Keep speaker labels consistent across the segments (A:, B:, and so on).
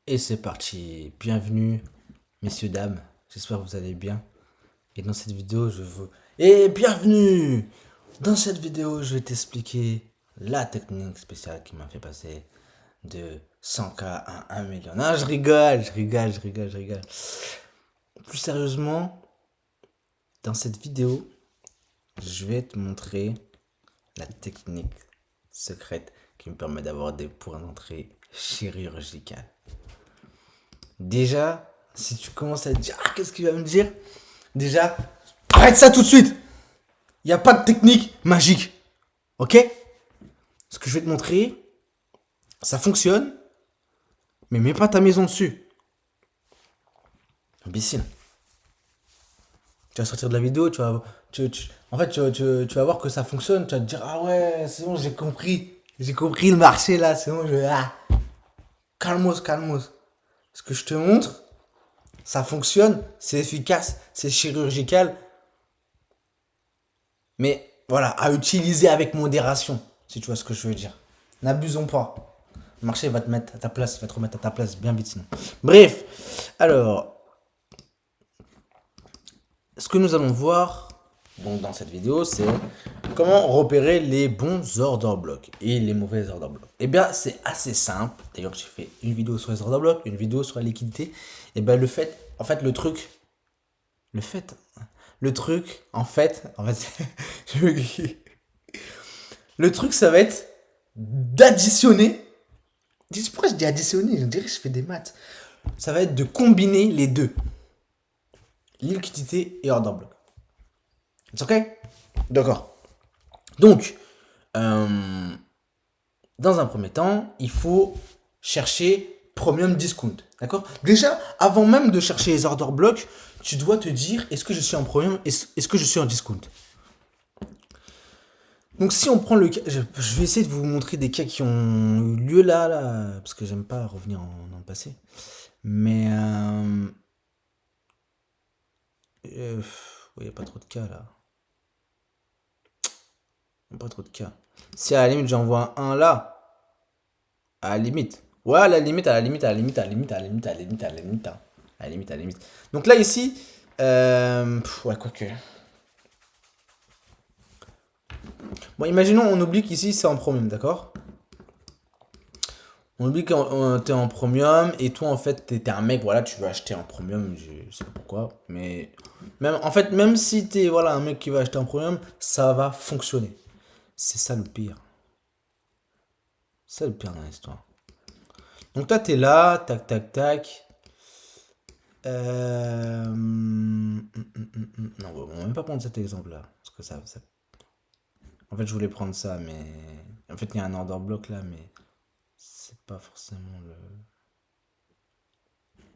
A: Et c'est parti. Bienvenue, messieurs, dames. J'espère que vous allez bien. Et dans cette vidéo, je vous... Et bienvenue. Dans cette vidéo, je vais t'expliquer la technique spéciale qui m'a fait passer de 100K à 1 million. Non, je rigole. Plus sérieusement, dans cette vidéo, je vais te montrer la technique secrète qui me permet d'avoir des points d'entrée chirurgicales. Déjà, si tu commences à te dire, ah, qu'est-ce qu'il va me dire? Déjà, arrête ça tout de suite. Il n'y a pas de technique magique. Ok? Ce que je vais te montrer, ça fonctionne, mais mets pas ta maison dessus. Imbécile. Tu vas sortir de la vidéo, en fait, tu vas voir que ça fonctionne. Tu vas te dire, ah ouais, c'est bon, j'ai compris. J'ai compris le marché là, c'est bon, calmos. Ce que je te montre, ça fonctionne, c'est efficace, c'est chirurgical, mais voilà, à utiliser avec modération, si tu vois ce que je veux dire. N'abusons pas. Le marché va te mettre à ta place, il va te remettre à ta place bien vite sinon. Bref, alors, ce que nous allons voir donc, dans cette vidéo, c'est comment repérer les bons order blocks et les mauvais order blocks. Eh bien, c'est assez simple. D'ailleurs, j'ai fait une vidéo sur les order blocks, une vidéo sur la liquidité. Eh bien, le truc, le fait, le truc, le truc, ça va être d'additionner. Pourquoi je dis additionner? Je dirais que je fais des maths. Ça va être de combiner les deux. Liquidité et order block. C'est ok? D'accord. Donc, euh, dans un premier temps, il faut chercher premium discount. D'accord? Déjà, avant même de chercher les order blocks, tu dois te dire, est-ce que je suis en premium? Est-ce que je suis en discount? Donc si on prend le cas, je vais essayer de vous montrer des cas qui ont eu lieu là, parce que j'aime pas revenir dans le passé. Mais il n'y a pas trop de cas là. Il n'y a pas trop de cas. Si à la limite j'en vois un là, à la limite. Ouais, hein. À la limite. Donc là ici, ouais, quoique. Bon, imaginons, on oublie qu'ici c'est en premium, d'accord? On oublie que t'es en premium et toi en fait t'es un mec, voilà, tu veux acheter en premium, je sais pas pourquoi, mais même si t'es voilà, un mec qui va acheter en premium, ça va fonctionner. C'est ça le pire. C'est ça le pire dans l'histoire. Donc toi t'es là, tac. Non, on va même pas prendre cet exemple là, parce que en fait je voulais prendre ça, mais en fait il y a un order block là, mais c'est pas forcément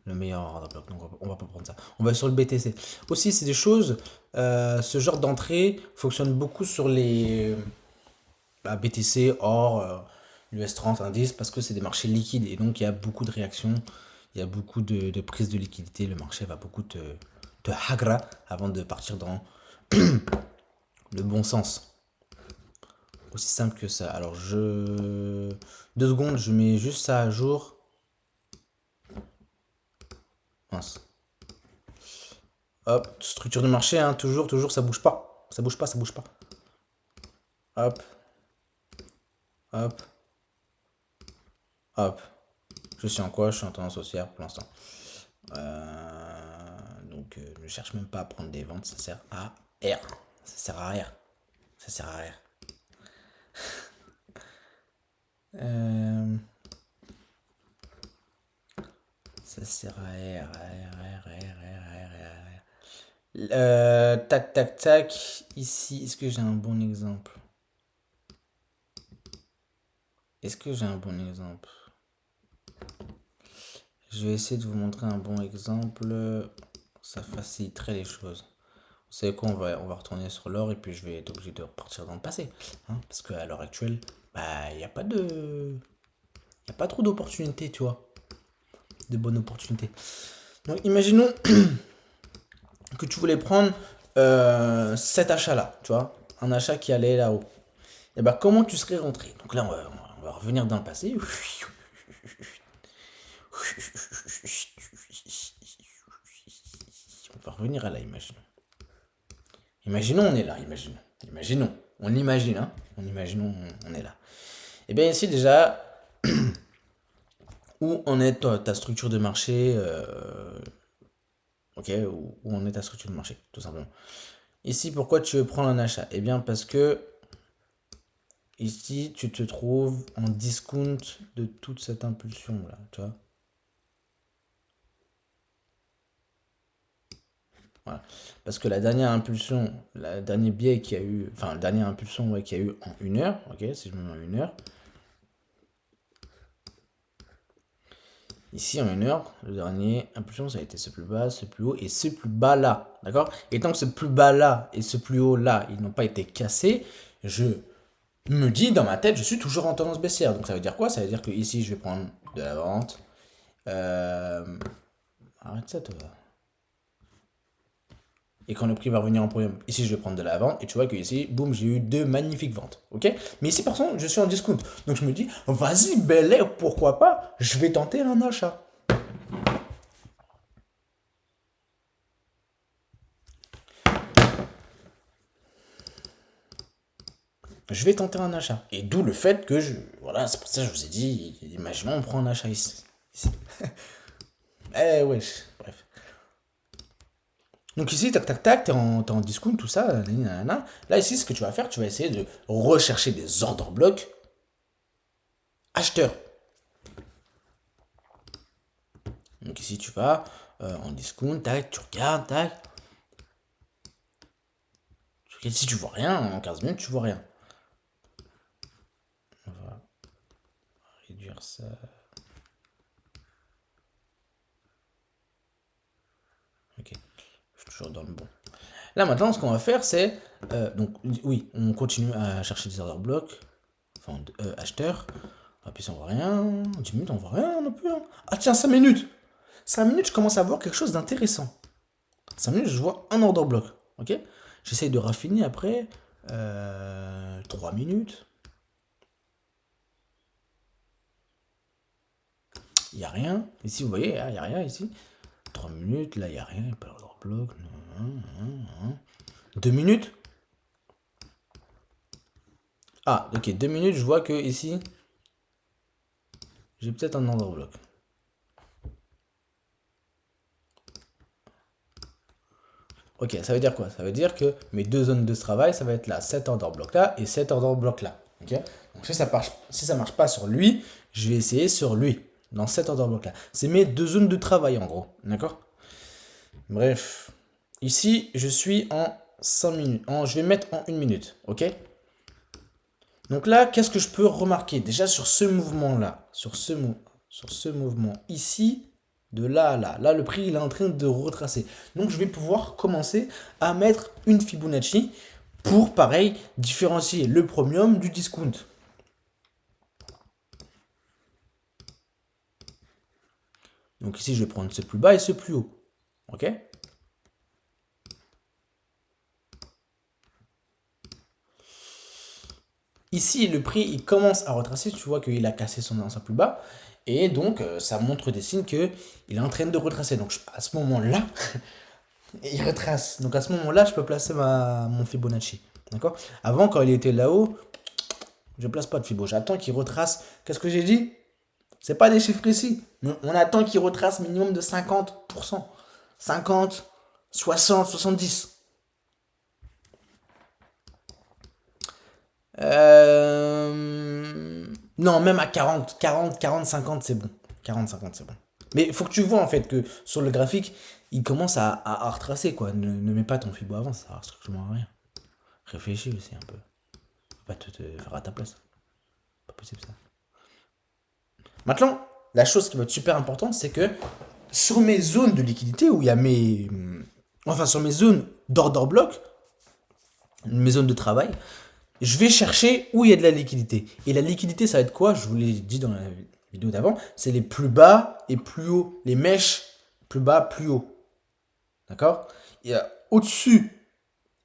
A: le meilleur order block, donc on va pas prendre ça. On va sur le BTC. Aussi, c'est des choses, ce genre d'entrée fonctionne beaucoup sur les BTC, or, l'US 30, indice, parce que c'est des marchés liquides et donc il y a beaucoup de réactions, il y a beaucoup de prises de liquidité, le marché va beaucoup te hagra avant de partir dans le bon sens. Aussi simple que ça. Alors, 2 secondes, je mets juste ça à jour. Mince. Hop, structure de marché, hein, toujours, ça bouge pas. Ça bouge pas. Hop, hop, hop. Je suis en quoi? Je suis en tendance haussière pour l'instant. Donc, je cherche même pas à prendre des ventes, ça sert à rien. Ça sert à rien. Ça sert à rien. Euh, Ça sert à rien. Tac. Ici, est-ce que j'ai un bon exemple? Je vais essayer de vous montrer un bon exemple. Ça faciliterait les choses. Vous savez quoi, on va retourner sur l'or et puis je vais être obligé de repartir dans le passé. Hein, parce qu'à l'heure actuelle, bah, il n'y a pas de. Il n'y a pas trop d'opportunités, tu vois. De bonnes opportunités. Donc, imaginons que tu voulais prendre cet achat-là, tu vois. Un achat qui allait là-haut. Et bah, comment tu serais rentré? Donc là, on va revenir dans le passé. On va revenir à là, imaginons. Imaginons, on est là, imaginons. Imaginons. On imagine, hein. On est là. Et bien ici déjà, où en est ta structure de marché, ok, où en est ta structure de marché, tout simplement. Ici, pourquoi tu veux prendre un achat? Eh bien parce que ici, tu te trouves en discount de toute cette impulsion là, tu vois. Voilà. Parce que la dernière impulsion, la dernier biais qu'il y a eu, enfin, la dernière impulsion ouais, qu'il y a eu en 1 heure, ok, si je me mets en 1 heure, ici en 1 heure, le dernier impulsion, ça a été ce plus bas, ce plus haut et ce plus bas là, d'accord? Et tant que ce plus bas là et ce plus haut là, ils n'ont pas été cassés, je me dis dans ma tête, je suis toujours en tendance baissière. Donc ça veut dire quoi? Ça veut dire que ici, je vais prendre de la vente. Arrête ça, toi. Et quand le prix va revenir en premier, ici je vais prendre de la vente. Et tu vois que ici, boum, j'ai eu 2 magnifiques ventes. Ok? Mais ici, par contre, je suis en discount. Donc je me dis, vas-y, bel air, pourquoi pas? Je vais tenter un achat. Je vais tenter un achat. Et d'où le fait que je. Voilà, c'est pour ça que je vous ai dit, imaginons, on prend un achat ici. Eh, wesh, bref. Donc ici, tac, tac, tac, t'es en discount, tout ça, nanana. Là, ici, ce que tu vas faire, tu vas essayer de rechercher des ordres blocs acheteurs. Donc ici, tu vas en discount, tac, tu regardes, tac. Si tu vois rien, en 15 minutes, tu vois rien. On va réduire ça. Ok, je suis toujours dans le bon. Là, maintenant, ce qu'on va faire, c'est... donc, oui, on continue à chercher des ordres blocs. Enfin, acheteurs. Ah, puis ça, on voit rien. 10 minutes, on voit rien non plus. Hein. Ah, tiens, 5 minutes. 5 minutes, je commence à voir quelque chose d'intéressant. 5 minutes, je vois un order bloc. Ok? J'essaye de raffiner après. 3 minutes. Il n'y a rien. Ici, vous voyez, il n'y a rien ici. 3 minutes, là, il n'y a rien. Il n'y a pas d'order bloc. 2 minutes. Ah, ok, 2 minutes, je vois que ici, j'ai peut-être un order bloc. Ok, ça veut dire quoi? Ça veut dire que mes 2 zones de travail, ça va être là, cet order bloc là et cet order bloc là. Ok? Donc si ça marche pas sur lui, je vais essayer sur lui, dans cet order bloc là. C'est mes 2 zones de travail en gros. D'accord? Bref. Ici, je suis en 5 minutes. Je vais mettre en 1 minute. Ok? Donc là, qu'est-ce que je peux remarquer? Déjà sur ce mouvement là, sur ce mouvement ici, de là à là. Là, le prix, il est en train de retracer. Donc, je vais pouvoir commencer à mettre une Fibonacci pour, pareil, différencier le premium du discount. Donc ici, je vais prendre ce plus bas et ce plus haut. OK? Ici, le prix, il commence à retracer. Tu vois qu'il a cassé son ancien plus bas. Et donc, ça montre des signes qu'il est en train de retracer. Donc, à ce moment-là, il retrace. Donc, à ce moment-là, je peux placer mon Fibonacci. D'accord? Avant, quand il était là-haut, je place pas de Fibo. J'attends qu'il retrace. Qu'est-ce que j'ai dit? C'est pas des chiffres ici. Mais on attend qu'il retrace minimum de 50%. 50, 60, 70. Non, même à 40, 40, 40, 50, c'est bon. 40, 50, c'est bon. Mais il faut que tu vois en fait que sur le graphique, il commence à retracer quoi. Ne mets pas ton Fibo avant, ça sert strictement à rien. Réfléchis aussi un peu. Faut pas te faire à ta place. Pas possible ça. Maintenant, la chose qui va être super importante, c'est que sur mes zones de liquidité, où il y a enfin, sur mes zones d'order bloc, mes zones de travail, je vais chercher où il y a de la liquidité. Et la liquidité, ça va être quoi? Je vous l'ai dit dans la vidéo d'avant, c'est les plus bas et plus hauts. Les mèches plus bas, plus haut. D'accord? Il y a au-dessus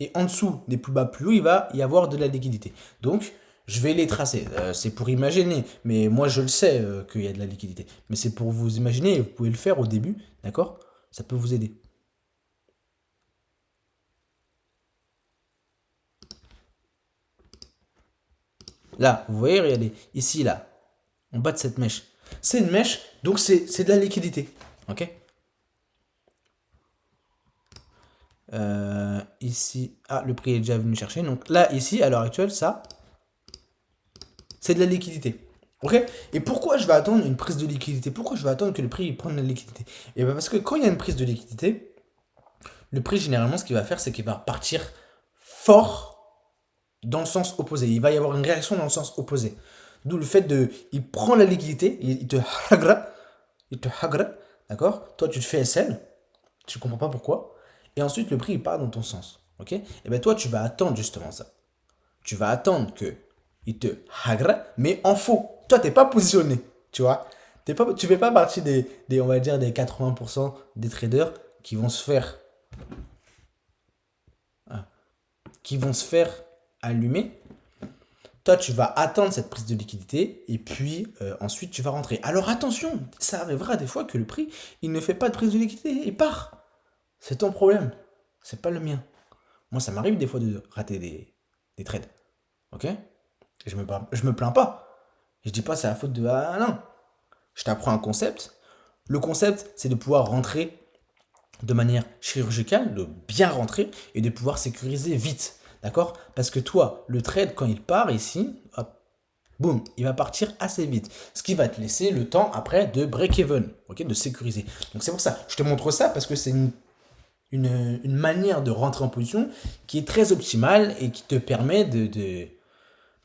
A: et en dessous des plus bas, plus hauts, il va y avoir de la liquidité. Donc, Je vais les tracer. C'est pour imaginer. Mais moi, je le sais qu'il y a de la liquidité. Mais c'est pour vous imaginer et vous pouvez le faire au début. D'accord? Ça peut vous aider. Là, vous voyez, regardez. Ici, là. En bas de cette mèche. C'est une mèche. Donc, c'est de la liquidité. Ok? Ici. Ah, le prix est déjà venu chercher. Donc là, ici, à l'heure actuelle, ça, c'est de la liquidité. Ok? Et pourquoi je vais attendre une prise de liquidité? Pourquoi je vais attendre que le prix prenne de la liquidité? Et bien parce que quand il y a une prise de liquidité, le prix généralement ce qu'il va faire, c'est qu'il va partir fort dans le sens opposé. Il va y avoir une réaction dans le sens opposé. D'où le fait de, il prend la liquidité, il te hagra, d'accord? Toi tu te fais SL, tu comprends pas pourquoi, et ensuite le prix il part dans ton sens, ok? Et bien toi tu vas attendre justement ça. Tu vas attendre que il te hagra, mais en faux. Toi, t'es pas positionné, tu vois. Tu fais pas partie on va dire, des 80% des traders qui vont se faire, ah, qui vont se faire allumer. Toi, tu vas attendre cette prise de liquidité et puis ensuite tu vas rentrer. Alors attention, ça arrivera des fois que le prix, il ne fait pas de prise de liquidité, il part. C'est ton problème, c'est pas le mien. Moi, ça m'arrive des fois de rater des trades, ok? Et je me plains pas. Je dis pas c'est la faute de... Ah non, je t'apprends un concept. Le concept, c'est de pouvoir rentrer de manière chirurgicale, de bien rentrer et de pouvoir sécuriser vite. D'accord? Parce que toi, le trade, quand il part ici, hop, boum, il va partir assez vite. Ce qui va te laisser le temps après de break-even, ok, de sécuriser. Donc c'est pour ça, je te montre ça parce que c'est une manière de rentrer en position qui est très optimale et qui te permet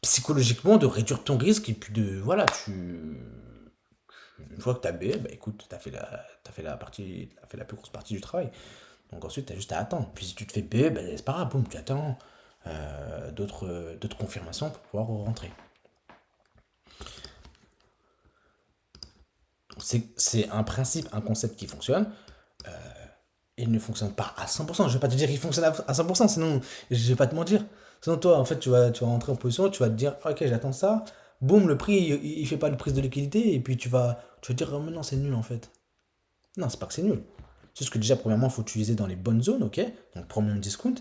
A: psychologiquement de réduire ton risque et puis de, voilà, une fois que tu as B, bah écoute, t'as fait la plus grosse partie du travail. Donc ensuite, tu as juste à attendre. Puis si tu te fais B, bah, c'est pas grave, boum, tu attends d'autres confirmations pour pouvoir rentrer. C'est un principe, un concept qui fonctionne. Il ne fonctionne pas à 100%. Je vais pas te dire qu'il fonctionne à 100%, sinon je vais pas te mentir. Sinon toi, en fait, tu vas rentrer en position, tu vas te dire, ok, j'attends ça. Boum, le prix, il fait pas de prise de liquidité. Et puis tu vas te dire, oh, mais non, c'est nul en fait. Non, c'est pas que c'est nul. C'est ce que déjà, premièrement, il faut utiliser dans les bonnes zones, ok? Donc, premium discount.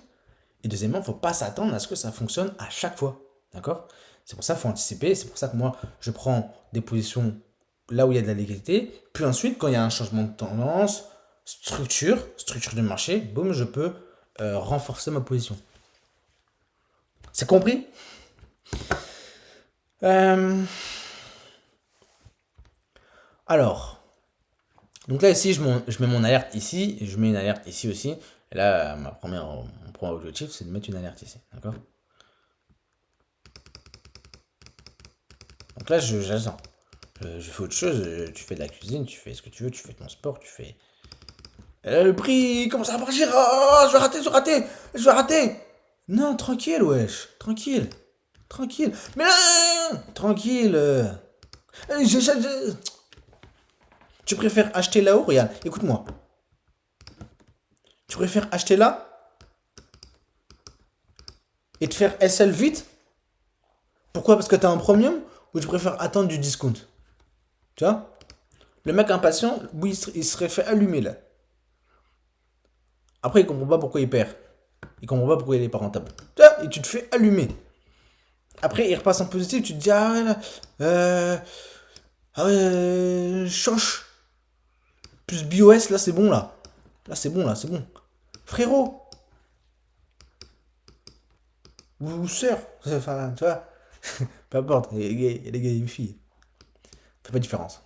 A: Et deuxièmement, il ne faut pas s'attendre à ce que ça fonctionne à chaque fois. D'accord? C'est pour ça qu'il faut anticiper. C'est pour ça que moi, je prends des positions là où il y a de la liquidité. Puis ensuite, quand il y a un changement de tendance, structure de marché, boum, je peux renforcer ma position. C'est compris? Euh, Alors, donc là ici, je mets mon alerte ici, et je mets une alerte ici aussi. Et là, mon premier objectif, c'est de mettre une alerte ici. D'accord? Donc là, j'attends. Je fais autre chose, tu fais de la cuisine, tu fais ce que tu veux, tu fais ton sport, tu fais... Et là, le prix commence à partir. Oh, je vais rater. Non, tranquille, wesh. Tranquille. Mais là, tranquille. Tu préfères acheter là-haut? Regarde, écoute-moi. Tu préfères acheter là et te faire SL vite? Pourquoi? Parce que t'as un premium? Ou tu préfères attendre du discount? Tu vois? Le mec impatient, oui, il serait fait allumer là. Après, il comprend pas pourquoi il perd. Il comprend pas pourquoi il est pas rentable. Tu vois? Et tu te fais allumer. Après, il repasse en positif, tu te dis, ah ouais, là, change. Plus BOS, là, c'est bon, là. C'est bon. Frérot, ou sœur, enfin, tu vois, peu importe, il y a des gars et des filles. Fait pas de différence.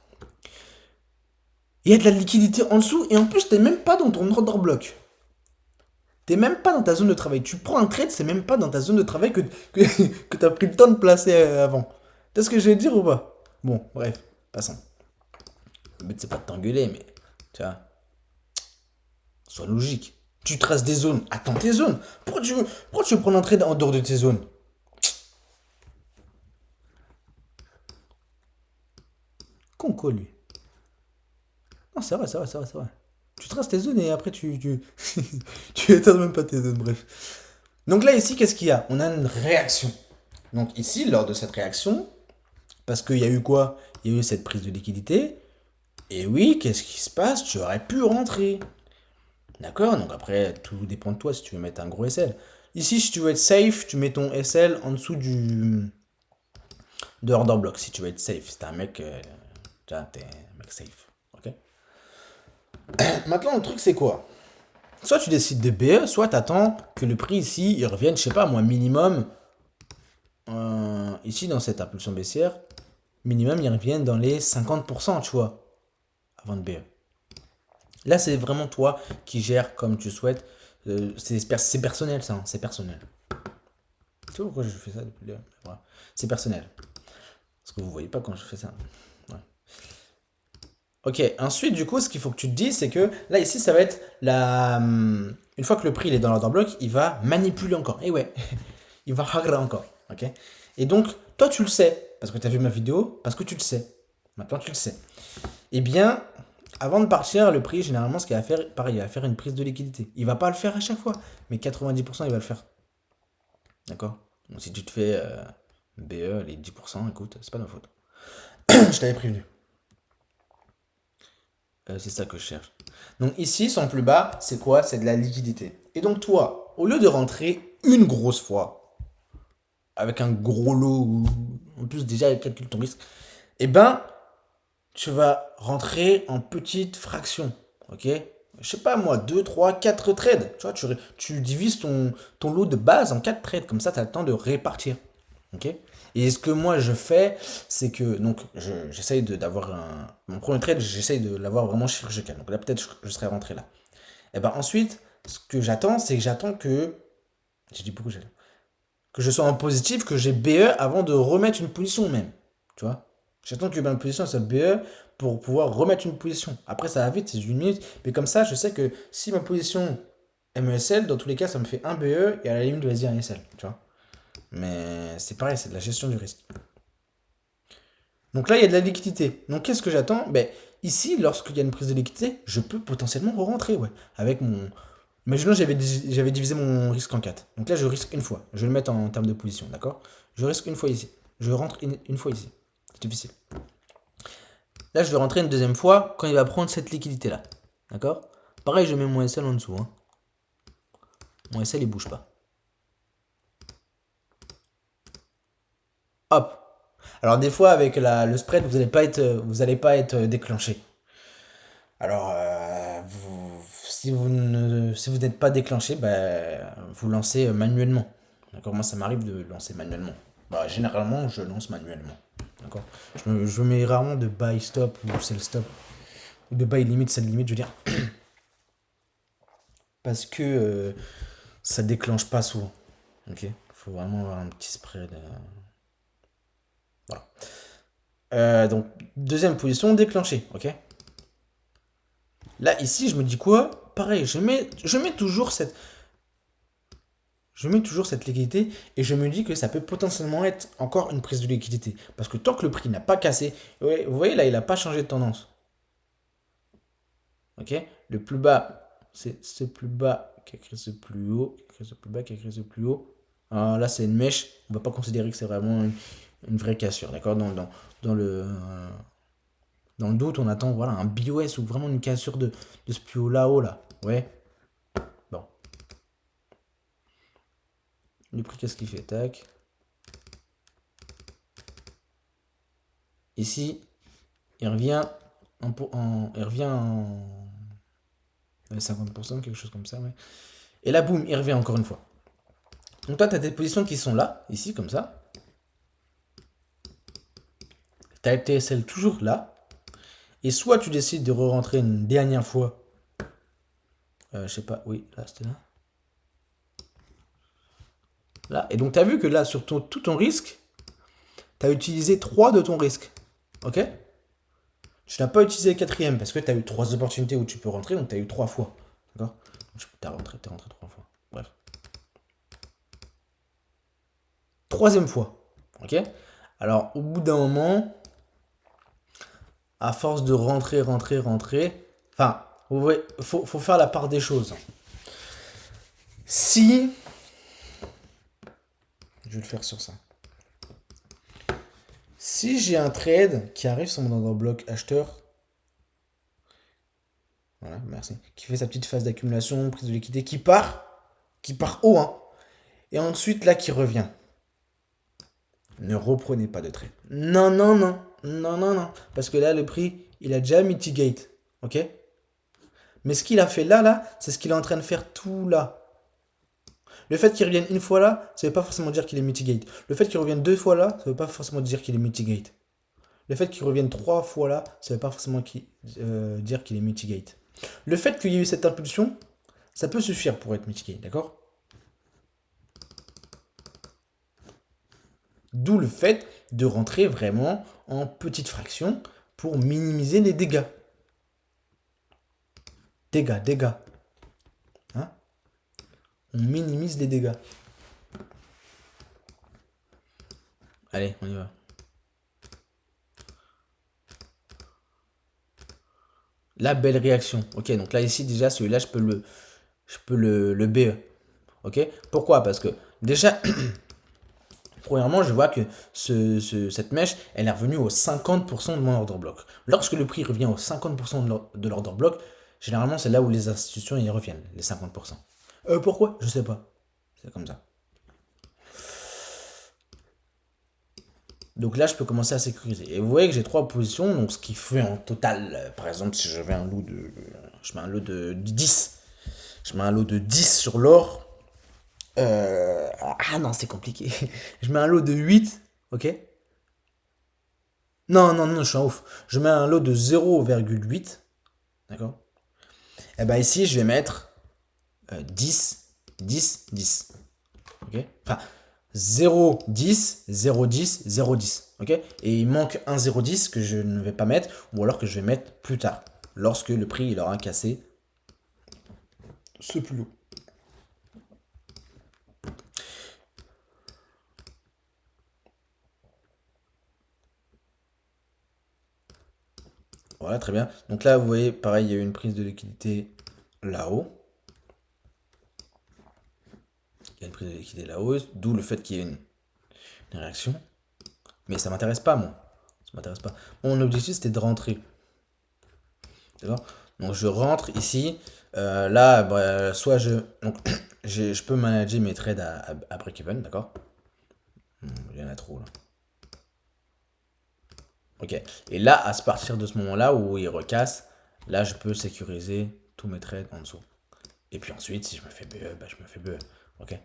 A: Il y a de la liquidité en dessous, et en plus, t'es même pas dans ton order block. T'es même pas dans ta zone de travail. Tu prends un trade, c'est même pas dans ta zone de travail que t'as pris le temps de placer avant. Tu sais ce que je vais dire ou pas? Bon, bref, passons. Le but, c'est pas de t'engueuler, mais tu vois, sois logique. Tu traces des zones, attends tes zones. Pourquoi tu veux prendre un trade en dehors de tes zones? Conco, lui. Non, c'est vrai. Tu traces tes zones et après tu éteins même pas tes zones, bref. Donc là, ici, qu'est-ce qu'il y a? On a une réaction. Donc ici, lors de cette réaction, parce qu'il y a eu quoi? Il y a eu cette prise de liquidité. Et oui, qu'est-ce qui se passe? Tu aurais pu rentrer. D'accord? Donc après, tout dépend de toi si tu veux mettre un gros SL. Ici, si tu veux être safe, tu mets ton SL en dessous de order block. Si tu veux être safe, si t'es un mec, t'es un mec safe. Ok? Maintenant, le truc, c'est quoi? Soit tu décides de BE, soit tu attends que le prix ici, il revienne, je sais pas, moi, minimum, ici, dans cette impulsion baissière, minimum, il revienne dans les 50%, tu vois, avant de BE. Là, c'est vraiment toi qui gères comme tu souhaites. C'est personnel, ça, hein, c'est personnel. Tu vois pourquoi je fais ça depuis le... Voilà. C'est personnel. Parce que vous voyez pas quand je fais ça. Ouais. Ok, ensuite, du coup, ce qu'il faut que tu te dises, c'est que là, ici, ça va être la... Une fois que le prix il est dans l'order bloc, il va manipuler encore. Et ouais, il va hagra encore. Ok. Et donc, toi, tu le sais, parce que tu as vu ma vidéo, parce que tu le sais. Maintenant, tu le sais. Eh bien, avant de partir, le prix, généralement, ce qu'il va faire, pareil, il va faire une prise de liquidité. Il va pas le faire à chaque fois, mais 90%, il va le faire. D'accord? Donc, si tu te fais BE, les 10%, écoute, c'est pas de ma faute. Je t'avais prévenu. C'est ça que je cherche. Donc ici, son plus bas, c'est quoi? C'est de la liquidité. Et donc toi, au lieu de rentrer une grosse fois, avec un gros lot, en plus déjà, calcule ton risque, eh ben, tu vas rentrer en petites fractions. Ok? Je sais pas moi, 2, 3, 4 trades. Tu vois, tu divises ton lot de base en 4 trades. Comme ça, tu as le temps de répartir. Ok? Et ce que moi je fais, c'est que donc j'essaye d'avoir un. Mon premier trade, j'essaye de l'avoir vraiment chirurgical. Donc là, peut-être je serais rentré là. Et ben ensuite, ce que j'attends, c'est que j'attends que. J'ai dit beaucoup, j'attends. Que je sois en positif, que j'ai BE avant de remettre une position même. Tu vois? J'attends que ma position soit BE pour pouvoir remettre une position. Après, ça va vite, c'est une minute. Mais comme ça, je sais que si ma position MESL, dans tous les cas, ça me fait un BE et à la limite, vas-y, un SL. Tu vois? Mais c'est pareil, c'est de la gestion du risque. Donc là, il y a de la liquidité. Donc qu'est-ce que j'attends? Ben, ici, lorsqu'il y a une prise de liquidité, je peux potentiellement re-rentrer, ouais. Avec mon... Imaginons que j'avais divisé mon risque en 4. Donc là, je risque une fois. Je vais le mettre en termes de position, d'accord? Je risque une fois ici. Je rentre une fois ici. C'est difficile. Là, je vais rentrer une deuxième fois quand il va prendre cette liquidité-là. D'accord? Pareil, je mets mon SL en dessous. Hein. Mon SL, il bouge pas. Hop. Alors des fois, avec le spread, vous n'allez pas être déclenché. Alors, si vous n'êtes pas déclenché, bah, vous lancez manuellement. D'accord? Moi, ça m'arrive de lancer manuellement. Bah, généralement, je lance manuellement. D'accord? Je mets rarement de buy stop ou sell stop. Ou de buy limite, sell limite, je veux dire. Parce que ça déclenche pas souvent. Ok? Faut vraiment avoir un petit spread. Voilà. Donc, deuxième position, déclenché. Ok? Là, ici, je me dis quoi? Pareil, je mets toujours cette. Je mets toujours cette liquidité et je me dis que ça peut potentiellement être encore une prise de liquidité. Parce que tant que le prix n'a pas cassé, ouais, vous voyez là, il n'a pas changé de tendance. Ok? Le plus bas, c'est ce plus bas qui a créé ce plus haut, qui a créé ce plus bas, qui a créé ce plus haut. Alors là, c'est une mèche. On ne va pas considérer que c'est vraiment une vraie cassure. D'accord? Dans le doute, on attend voilà, un BOS ou vraiment une cassure de ce plus haut là-haut là. Ouais. Bon. Le prix, qu'est-ce qu'il fait? Tac. Ici, il revient il revient en 50%, quelque chose comme ça, ouais. Et là, boum, il revient encore une fois. Donc toi, tu as des positions qui sont là, ici, comme ça. Tu as TSL toujours là. Et soit tu décides de re-rentrer une dernière fois. Je sais pas, oui, là, c'était là. Là. Et donc, tu as vu que là, sur tout ton risque, tu as utilisé 3 de ton risque. Ok? Tu n'as pas utilisé le quatrième parce que tu as eu 3 opportunités où tu peux rentrer, donc tu as eu 3 fois. D'accord? Tu rentré 3 fois. Bref. Troisième fois. Ok? Alors, au bout d'un moment, à force de rentrer, enfin, faut faire la part des choses. Si, je vais le faire sur ça. Si j'ai un trade qui arrive sur mon order block acheteur, voilà, merci, qui fait sa petite phase d'accumulation, prise de liquidité, qui part haut, hein, et ensuite là qui revient. Ne reprenez pas de trade. Non, non, non, non, non, non, parce que là le prix, il a déjà mitigate, ok? Mais ce qu'il a fait là, c'est ce qu'il est en train de faire tout là. Le fait qu'il revienne une fois là, ça veut pas forcément dire qu'il est mitigate. Le fait qu'il revienne deux fois là, ça veut pas forcément dire qu'il est mitigate. Le fait qu'il revienne trois fois là, ça veut pas forcément dire qu'il est mitigate. Le fait qu'il y ait eu cette impulsion, ça peut suffire pour être mitigate, d'accord? D'où le fait de rentrer vraiment en petites fractions pour minimiser les dégâts. Dégâts. Hein? On minimise les dégâts. Allez, on y va. La belle réaction. Ok, donc là ici déjà celui-là je peux le BE. Ok? Pourquoi? Parce que déjà, premièrement, je vois que cette mèche, elle est revenue au 50% de mon order block. Lorsque le prix revient au 50% de l'order block, généralement c'est là où les institutions y reviennent, les 50%. Pourquoi? Je sais pas. C'est comme ça. Donc là, je peux commencer à sécuriser. Et vous voyez que j'ai trois positions, donc ce qui fait en total, par exemple, si j'avais un lot de. Je mets un lot de 10. Je mets un lot de 10 sur l'or. Ah non, c'est compliqué. Je mets un lot de 8, ok? Non, non, non, je suis un ouf. Je mets un lot de 0,8, d'accord? Et ben ici, je vais mettre 10, 10, 10. Ok? Enfin, 0, 10, 0, 10, 0, 10. Ok? Et il manque un 0, 10 que je ne vais pas mettre, ou alors que je vais mettre plus tard, lorsque le prix il aura cassé ce plus haut. Voilà, très bien. Donc là, vous voyez, pareil, il y a eu une prise de liquidité là-haut. Il y a une prise de liquidité là-haut, d'où le fait qu'il y ait une réaction. Mais ça m'intéresse pas, moi. Ça m'intéresse pas. Mon objectif, c'était de rentrer. D'accord? Donc je rentre ici. Là, bah, soit je. Donc, je peux manager mes trades à break-even, d'accord? Il y en a trop là. Ok. Et là, à partir de ce moment-là où il recasse, là, je peux sécuriser tous mes trades en dessous. Et puis ensuite, si je me fais BE, bah, je me fais BE. Ok?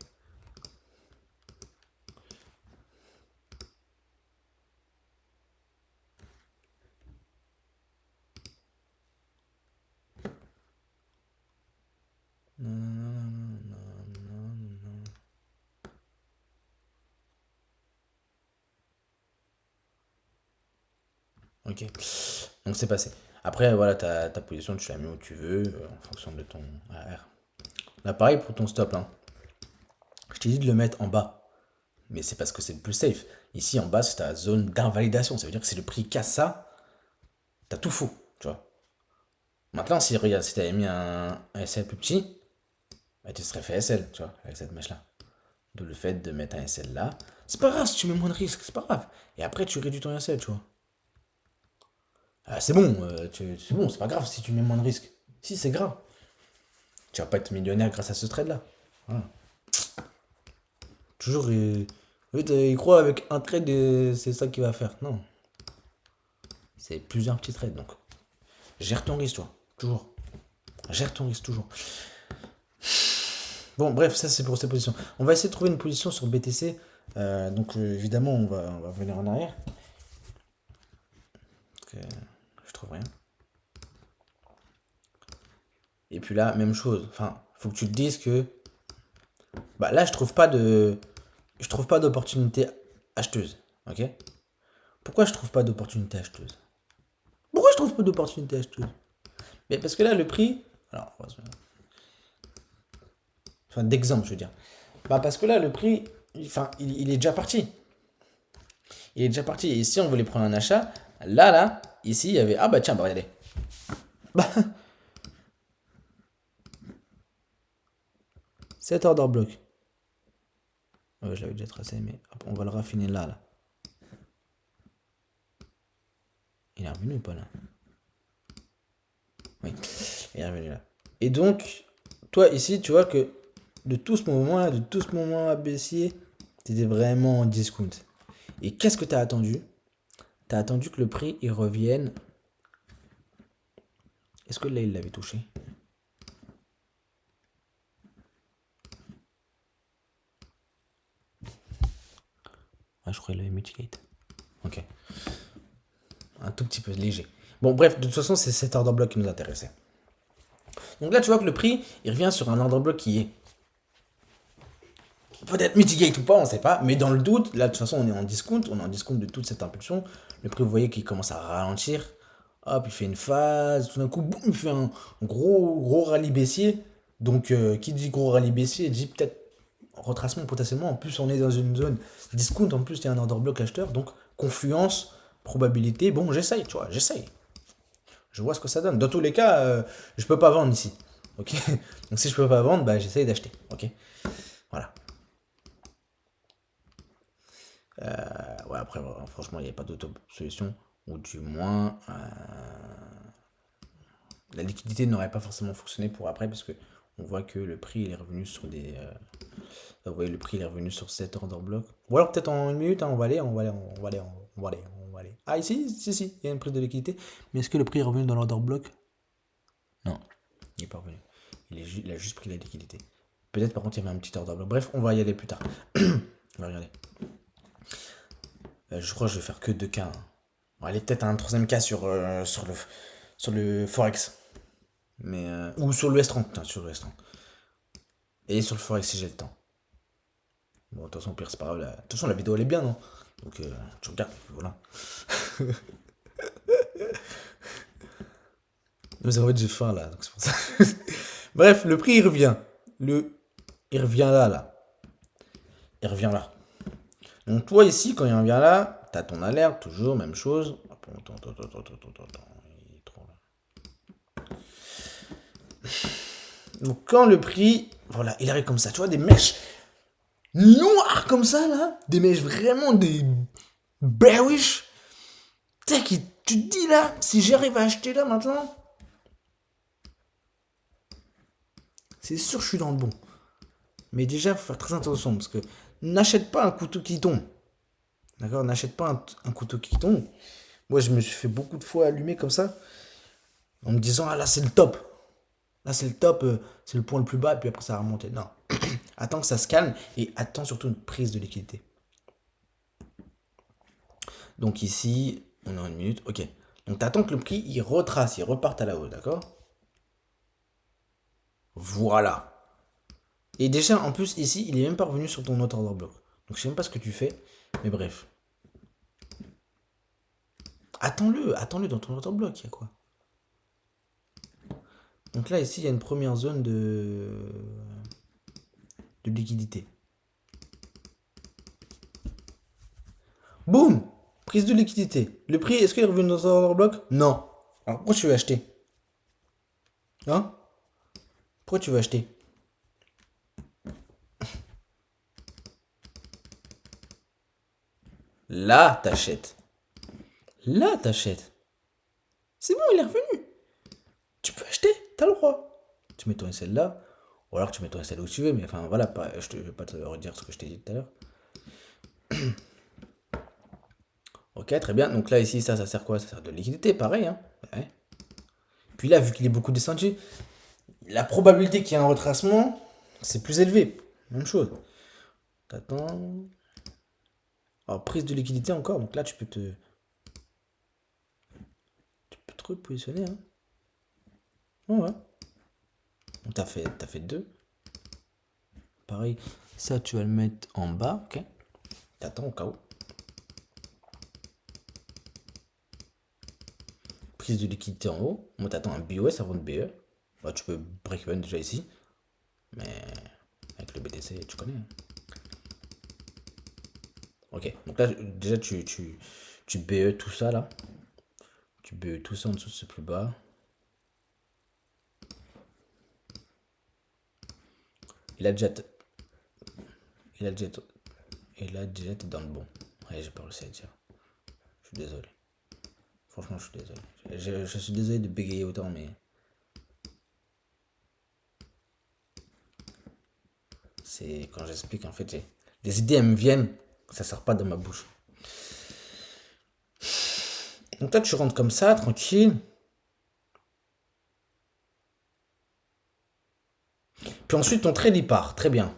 A: Ok. Donc c'est passé. Après, voilà, ta position, tu la mets où tu veux, en fonction de ton AR. Là, pareil pour ton stop. Hein. Je t'ai dit de le mettre en bas. Mais c'est parce que c'est le plus safe. Ici, en bas, c'est ta zone d'invalidation. Ça veut dire que si le prix casse ça, t'as tout faux. Tu vois. Maintenant, si, regarde, si t'avais mis un SL plus petit, bah, tu serais fait SL, tu vois, avec cette mèche-là. De le fait de mettre un SL là. C'est pas grave si tu mets moins de risque, c'est pas grave. Et après, tu réduis ton SL, tu vois. Ah, c'est bon, c'est bon, c'est pas grave si tu mets moins de risque. Si, c'est grave. Tu vas pas être millionnaire grâce à ce trade-là. Voilà. Toujours, il croit avec un trade, c'est ça qu'il va faire. Non, c'est plusieurs petits trades, donc gère ton risque, toi. Toujours. Gère ton risque, toujours. Bon, bref, ça c'est pour ces positions. On va essayer de trouver une position sur BTC. Donc, évidemment, on va venir en arrière. Donc, je trouve rien. Et puis là, même chose. Enfin, faut que tu te dises que. Bah là, je trouve pas de. Je trouve pas d'opportunité acheteuse. Ok? Pourquoi je trouve pas d'opportunité acheteuse? Pourquoi je trouve pas d'opportunité acheteuse? Mais parce que là, le prix. Alors, enfin, d'exemple, je veux dire. Bah, parce que là, le prix. Enfin, il est déjà parti. Il est déjà parti. Et si on voulait prendre un achat, là, ici, il y avait. Ah bah tiens, bah regardez. Bah, cet order block. Ouais, je l'avais déjà tracé, mais hop, on va le raffiner là. Il est revenu ou pas là? Oui, il est revenu là. Et donc, toi ici, tu vois que de tout ce moment-là, de tout ce moment baissier, t'étais vraiment en discount. Et qu'est-ce que t'as attendu? T'as attendu que le prix il revienne. Est-ce que là il l'avait touché? Ah, je crois qu'il avait mitigate. Ok. Un tout petit peu léger. Bon, bref, de toute façon, c'est cet order block qui nous intéressait. Donc là, tu vois que le prix, il revient sur un order block qui est peut-être mitigate ou pas, on ne sait pas. Mais dans le doute, là, de toute façon, on est en discount de toute cette impulsion. Le prix, vous voyez qu'il commence à ralentir. Hop, il fait une phase. Tout d'un coup, boum, il fait un gros rallye baissier. Donc, qui dit gros rallye baissier, dit peut-être retracement potentiellement. En plus, on est dans une zone discount. En plus, il y a un order block acheteur. Donc, confluence, probabilité. Bon, j'essaye, tu vois, j'essaye. Je vois ce que ça donne. Dans tous les cas, je peux pas vendre ici. Ok. Donc, si je peux pas vendre, bah, j'essaye d'acheter. Ok. Voilà. Ouais, après, franchement, il n'y a pas d'autre solution. Ou du moins, la liquidité n'aurait pas forcément fonctionné pour après, parce que on voit que le prix il est revenu sur des. Vous voyez, le prix il est revenu sur 7 order block. Ou alors peut-être en une minute, hein, on va aller, on va aller, on va aller, on va aller, on va aller. Ah, ici, si, il y a une prise de liquidité. Mais est-ce que le prix est revenu dans l'order block? Non, il n'est pas revenu. Il a juste pris la liquidité. Peut-être par contre il y avait un petit order block. Bref, on va y aller plus tard. On va regarder. Je crois que je vais faire que 2 cas. Hein. On va aller peut-être à un troisième cas sur le Forex. Mais, ou sur le S30. Putain, sur le S30. Et sur le Forex si j'ai le temps. Bon, de toute façon, pire, c'est pas grave. De toute façon, la vidéo elle est bien, non? Donc, tu regardes, voilà. Mais en fait, j'ai faim là, donc c'est pour ça. Bref, le prix il revient. Il revient là. Il revient là. Donc, toi ici, quand il revient là, t'as ton alerte, toujours, même chose. Attends. Il est trop là. Donc, quand le prix, voilà, il arrive comme ça, tu vois, des mèches noires comme ça là, des mèches vraiment des bearish. Tu sais, tu te dis là, si j'arrive à acheter là maintenant, c'est sûr que je suis dans le bon. Mais déjà, il faut faire très attention parce que n'achète pas un couteau qui tombe. D'accord? N'achète pas un couteau qui tombe. Moi, je me suis fait beaucoup de fois allumer comme ça en me disant, ah là, c'est le top. Là, c'est le top, c'est le point le plus bas, et puis après, ça va remonter. Non. Attends que ça se calme et attends surtout une prise de liquidité. Donc ici, on est en une minute. Ok. Donc, t'attends que le prix, il retrace, il reparte à la hausse. D'accord? Voilà. Et déjà, en plus, ici, il est même pas revenu sur ton autre order block. Donc, je sais même pas ce que tu fais. Mais bref. Attends-le dans ton autre bloc, il y a quoi? Donc là, ici, il y a une première zone de liquidité. Boum! Prise de liquidité. Le prix, est-ce qu'il est revenu dans ton order block? Non. Alors, pourquoi tu veux acheter? Hein? Pourquoi tu veux acheter? Là, t'achètes. Là, t'achètes. C'est bon, il est revenu. Tu peux acheter, t'as le droit. Tu mets ton SL là, ou alors tu mets ton SL où tu veux, mais enfin voilà, je vais pas te redire ce que je t'ai dit tout à l'heure. Ok, très bien. Donc là, ici, ça sert quoi? Ça sert de liquidité, pareil. Hein. Ouais. Puis là, vu qu'il est beaucoup descendu, la probabilité qu'il y ait un retracement, c'est plus élevé. Même chose. T'attends. Alors, prise de liquidité encore. Donc là, tu peux te repositionner. Hein. Ouais. Donc t'as fait deux. Pareil, ça, tu vas le mettre en bas. Ok. T'attends au cas où. Prise de liquidité en haut. Moi, t'attends un BOS avant de BE. Bah, tu peux break even déjà ici. Mais avec le BTC, tu connais. Hein. Ok. Donc là, déjà, tu BE tout ça là. Tu BE tout ça en dessous de ce plus bas. Il a déjà. Il a déjà. Et là, déjà, t'es dans le bon. Ouais, j'ai pas réussi à dire. Je suis désolé. Franchement, je suis désolé. Je suis désolé de bégayer autant, mais c'est quand j'explique, en fait, les idées, elles me viennent, ça sort pas de ma bouche. Donc toi, tu rentres comme ça, tranquille. Puis ensuite, ton trade, il part. Très bien.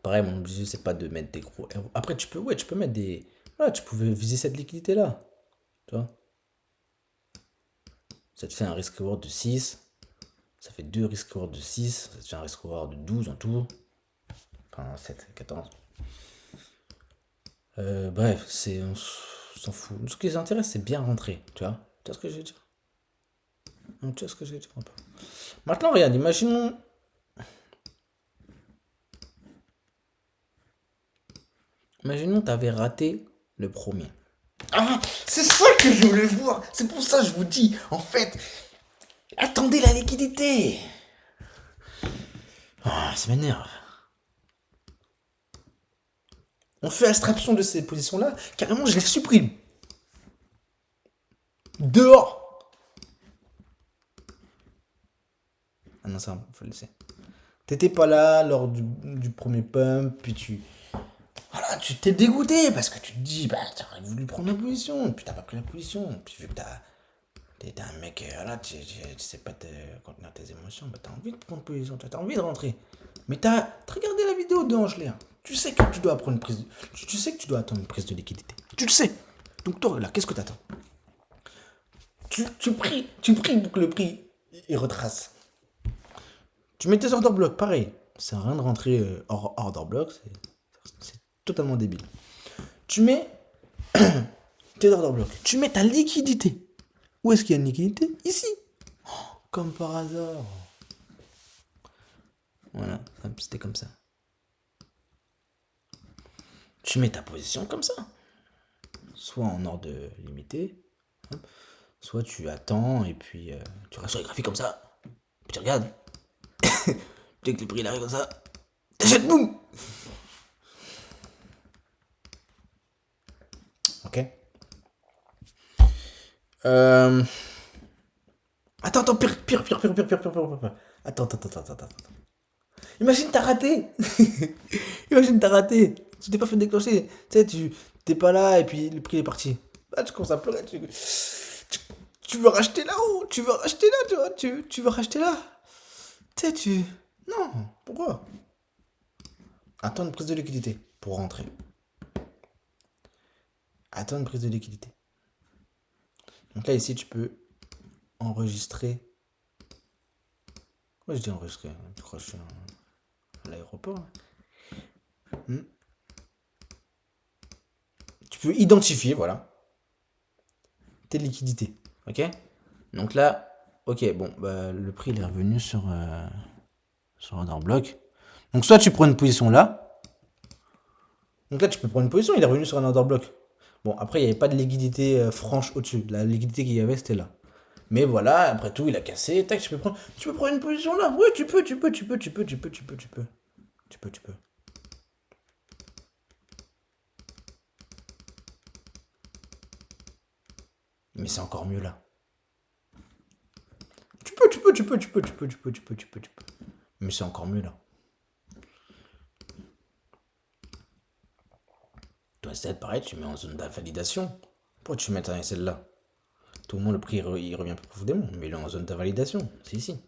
A: Pareil, mon objectif, c'est pas de mettre des gros héros. Après, tu peux, ouais, tu peux mettre des... Voilà, tu pouvais viser cette liquidité-là. Tu vois. Ça te fait un risk reward de 6. Ça fait 2 risk reward de 6. Ça te fait un risk reward de 12 en tout. Enfin, 7, 14. Bref, on s'en fout. Ce qui les intéresse, c'est bien rentrer. Tu vois. Tu vois ce que je veux dire? Tu vois ce que je veux dire un peu. Maintenant, regarde, imaginons... Imaginons que tu avais raté le premier. Ah, c'est ça que je voulais voir. C'est pour ça que je vous dis, en fait, attendez la liquidité. Ah, ça m'énerve. On fait abstraction de ces positions-là. Carrément, je les supprime. Dehors. Ah non, ça, faut le laisser. T'étais pas là lors du premier pump, puis tu... Voilà, tu t'es dégoûté parce que tu te dis, bah, t'aurais voulu prendre la position, puis t'as pas pris la position, puis vu que t'es un mec, voilà, tu sais pas te contenir tes émotions, bah t'as envie de prendre position, t'as envie de rentrer. Mais t'as regardé la vidéo de Angelaire. Tu sais que tu dois prendre une prise de, tu sais que tu dois attendre une prise de liquidité. Tu le sais. Donc toi, là, qu'est-ce que t'attends? Tu pries pour que le prix, il retrace. Tu mets tes order blocs, pareil. Ça sert à rien de rentrer hors order block, c'est totalement débile. Tu mets tes order blocs. Tu mets ta liquidité. Où est-ce qu'il y a une liquidité? Ici. Comme par hasard. Voilà, c'était comme ça. Tu mets ta position comme ça. Soit en ordre limité, soit tu attends et puis tu restes sur les graphiques comme ça. Puis tu regardes. Dès que le prix il arrive comme ça, t'achètes, boum. Ok. Euh... Attends, pire. Attends. Imagine t'as raté. Imagine t'as raté. Tu t'es pas fait déclencher. Tu sais, tu t'es pas là et puis le prix est parti. Là, tu commences à pleurer. Tu veux racheter là-haut. Tu veux racheter là, tu vois. Tu veux racheter là. Tu sais, tu... Non, pourquoi? Attends une prise de liquidité pour rentrer. Attends une prise de liquidité. Donc là, ici, tu peux enregistrer. Moi, je dis enregistrer. Je crois que je suis à l'aéroport. Tu peux identifier, voilà, tes liquidités. Ok? Donc là, ok, bon, bah, le prix il est revenu sur un bloc. Donc soit tu prends une position là. Donc là, tu peux prendre une position, il est revenu sur un order block. Bon, après, il n'y avait pas de liquidité franche au-dessus. La liquidité qu'il y avait, c'était là. Mais voilà, après tout, il a cassé. Tac, tu peux prendre une position là. Ouais, tu peux. Mais c'est encore mieux là. Tu peux. Mais c'est encore mieux là. Toi, c'est pareil, tu mets en zone d'invalidation. Pourquoi tu mets celle-là? Tout le monde, le prix, il revient plus profondément. Mais il est en zone d'invalidation. C'est ici.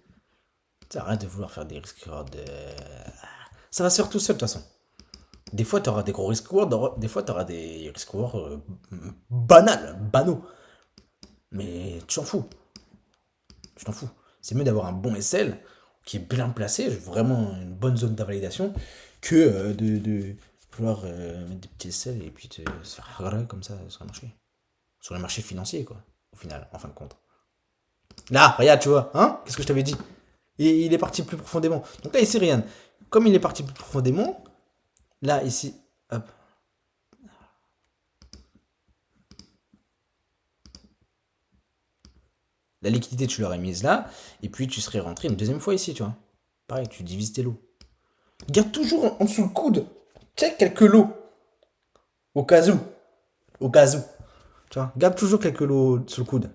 A: Arrête de vouloir faire des risques de... Ça va se faire tout seul de toute façon. Des fois, tu auras des gros risques des fois, tu auras des risques banaux. Mais tu t'en fous. Tu t'en fous. C'est mieux d'avoir un bon SL qui est bien placé, vraiment une bonne zone d'invalidation, que de vouloir mettre des petits SL et puis se faire harder comme ça sur le marché. Sur les marchés financiers, quoi, au final, en fin de compte. Là, regarde, tu vois, hein? Qu'est-ce que je t'avais dit? Et il est parti plus profondément. Donc là, ici, rien. Comme il est parti plus profondément, là, ici, hop. La liquidité, tu l'aurais mise là, et puis tu serais rentré une deuxième fois ici, tu vois. Pareil, tu divises tes lots. Garde toujours en dessous le coude. Check quelques lots. Au cas où. Au cas où. Tu vois, garde toujours quelques lots sous le coude.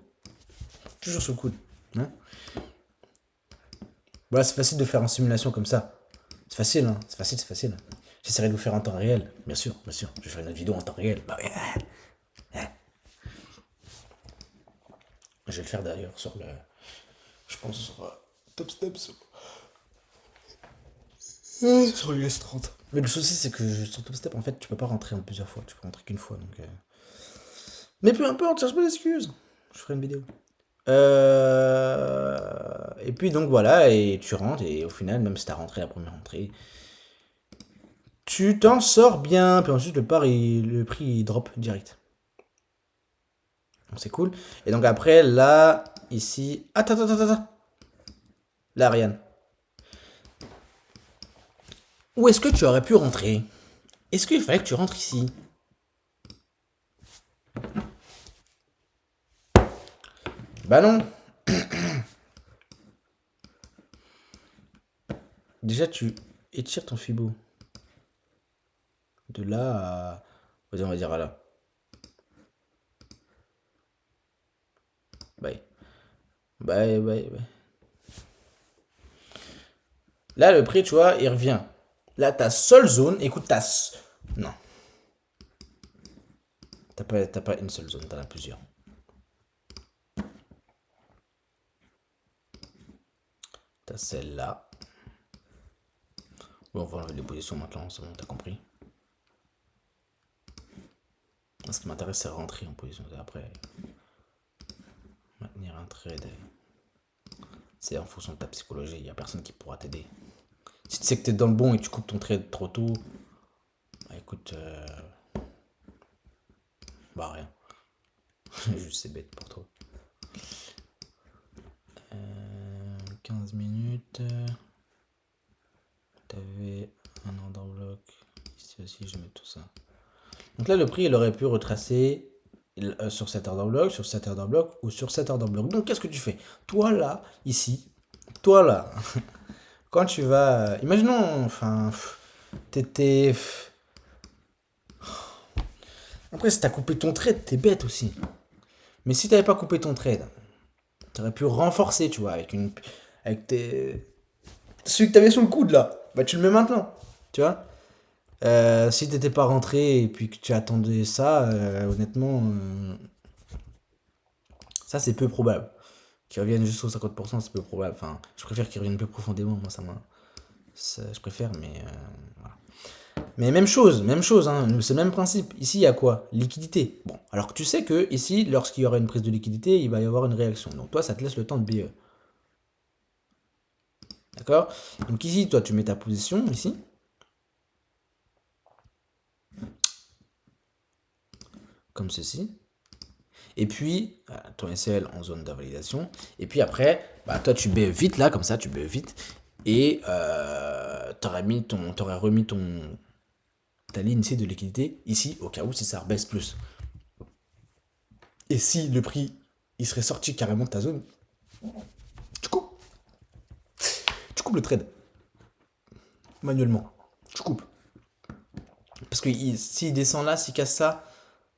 A: Toujours sous le coude. Hein. Voilà, c'est facile de faire en simulation comme ça. C'est facile, hein. C'est facile, c'est facile. J'essaierai de vous faire en temps réel. Bien sûr, bien sûr. Je vais faire une autre vidéo en temps réel. Bah ouais. Je vais le faire d'ailleurs sur le. Je pense sur Top Step. Sur l'US 30. Mais le souci, c'est que sur Top Step, en fait, tu peux pas rentrer en plusieurs fois. Tu peux rentrer qu'une fois. Donc, mais peu importe, cherche pas d'excuses. Je ferai une vidéo. Et puis donc voilà, et tu rentres, et au final, même si t'as rentré la première entrée, tu t'en sors bien. Puis ensuite, le prix il drop direct. Donc c'est cool. Et donc après, là, ici. Attends. Là, Ariane. Où est-ce que tu aurais pu rentrer? Est-ce qu'il fallait que tu rentres ici? Bah non. Déjà, tu étires ton fibo. De là à. Vas-y, on va dire à là. Bye. Bye. Là, le prix, tu vois, il revient. Là, ta seule zone, écoute, non. T'as pas une seule zone, t'en as plusieurs. T'as celle-là. Bon, on va enlever les positions maintenant, c'est bon, t'as compris. Ce qui m'intéresse, c'est rentrer en position. Après, maintenir un trade. C'est en fonction de ta psychologie, il n'y a personne qui pourra t'aider. Si tu sais que t'es dans le bon et que tu coupes ton trade trop tôt, bah écoute, bah rien. Juste c'est bête pour toi. 15 minutes. T'avais un order block. Ici aussi, je mets tout ça. Donc là, le prix, il aurait pu retracer sur cet order block, sur cet order block ou sur cet order block. Donc, qu'est-ce que tu fais? Toi, là, ici, toi, là, quand tu vas... imaginons, enfin, t'étais... Après, si t'as coupé ton trade, t'es bête aussi. Mais si t'avais pas coupé ton trade, t'aurais pu renforcer, tu vois, avec tes... Celui que t'avais sous le coude, là, bah tu le mets maintenant, tu vois. Si t'étais pas rentré et puis que tu attendais ça, honnêtement, ça c'est peu probable. Qu'ils reviennent juste aux 50%, c'est peu probable. Enfin, je préfère qu'ils reviennent plus profondément, moi je préfère, mais voilà. Mais même chose, hein, c'est le même principe. Ici, il y a quoi? Liquidité. Bon, alors que tu sais que ici, lorsqu'il y aura une prise de liquidité, il va y avoir une réaction. Donc toi, ça te laisse le temps de BE. D'accord? Donc ici, toi, tu mets ta position, ici. Comme ceci. Et puis, ton SL en zone d'invalidation. Et puis après, bah, toi, tu BE vite, là, comme ça, tu BE vite. Et t'aurais remis ta ligne ici de liquidité, ici, au cas où, si ça rebaisse plus. Et si le prix, il serait sorti carrément de ta zone, tu coupes. Tu coupes le trade. Manuellement. Tu coupes. Parce que s'il descend là, s'il casse ça,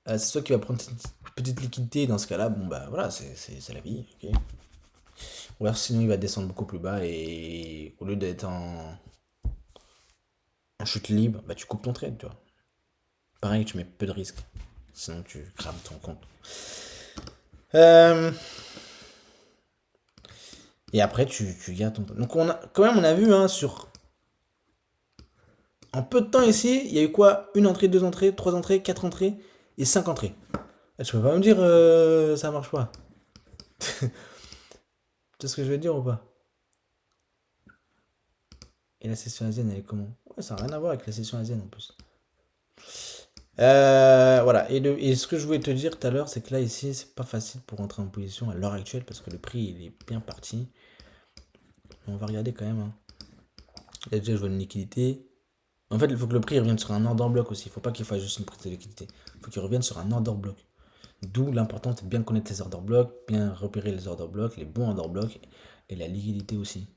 A: c'est toi qui va prendre cette petite liquidité. Dans ce cas-là, bon, bah voilà, c'est la vie. Okay. Ou alors sinon, il va descendre beaucoup plus bas et au lieu d'être en chute libre, bah tu coupes ton trade, tu vois. Pareil, tu mets peu de risques. Sinon, tu crames ton compte. Et après, tu gardes ton... Donc, quand même, on a vu, hein, sur... En peu de temps ici, il y a eu quoi? Une entrée, deux entrées, trois entrées, quatre entrées et cinq entrées. Là, tu peux pas me dire ça marche pas. Tu sais ce que je veux dire ou pas? Et la session asienne, elle est comment? Ouais, ça n'a rien à voir avec la session asienne en plus. Voilà. Et ce que je voulais te dire tout à l'heure, c'est que là, ici, c'est pas facile pour rentrer en position à l'heure actuelle parce que le prix, il est bien parti. Mais on va regarder quand même. Hein. Là, déjà, je vois une liquidité. En fait, il faut que le prix revienne sur un order block aussi. Il ne faut pas qu'il fasse juste une prise de liquidité. Il faut qu'il revienne sur un order block. D'où l'importance de bien connaître les order blocks, bien repérer les order blocks, les bons order blocks et la liquidité aussi.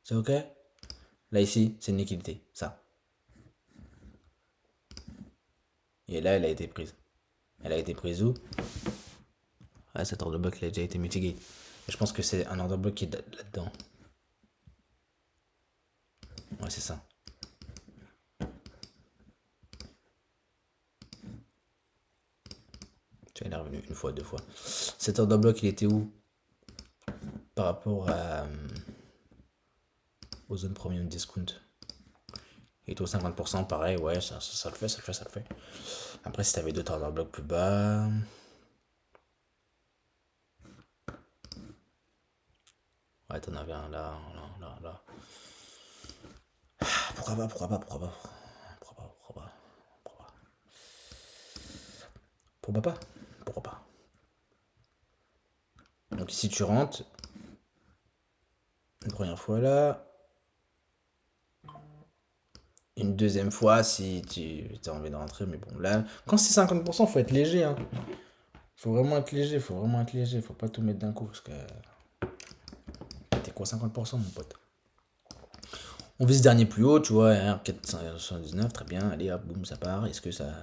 A: C'est ok? Là, ici, c'est une liquidité, ça. Et là, elle a été prise. Elle a été prise où? Ah, cet order block, il a déjà été mitigé. Je pense que c'est un order block qui est là-dedans. Ouais, c'est ça. Tu vois, il est revenu une fois, deux fois. Cet order block, il était où? Par rapport aux zones premium discount. Il était au 50%, pareil, ouais, ça le fait, ça le fait, ça le fait. Après, si t'avais d'autres order blocks plus bas. Ouais, t'en avais un là, là. Pourquoi pas, pourquoi pas, pourquoi pas, pourquoi pas, pourquoi pas, pourquoi pas, pourquoi pas, pourquoi pas. Donc ici tu rentres, une première fois là, une deuxième fois si tu as envie de rentrer, mais bon là, quand c'est 50%, faut être léger, hein. Faut vraiment être léger, faut vraiment être léger, faut pas tout mettre d'un coup, parce que t'es quoi 50% mon pote. On vise dernier plus haut, tu vois, R479, très bien, allez hop, boum, ça part, est-ce que ça...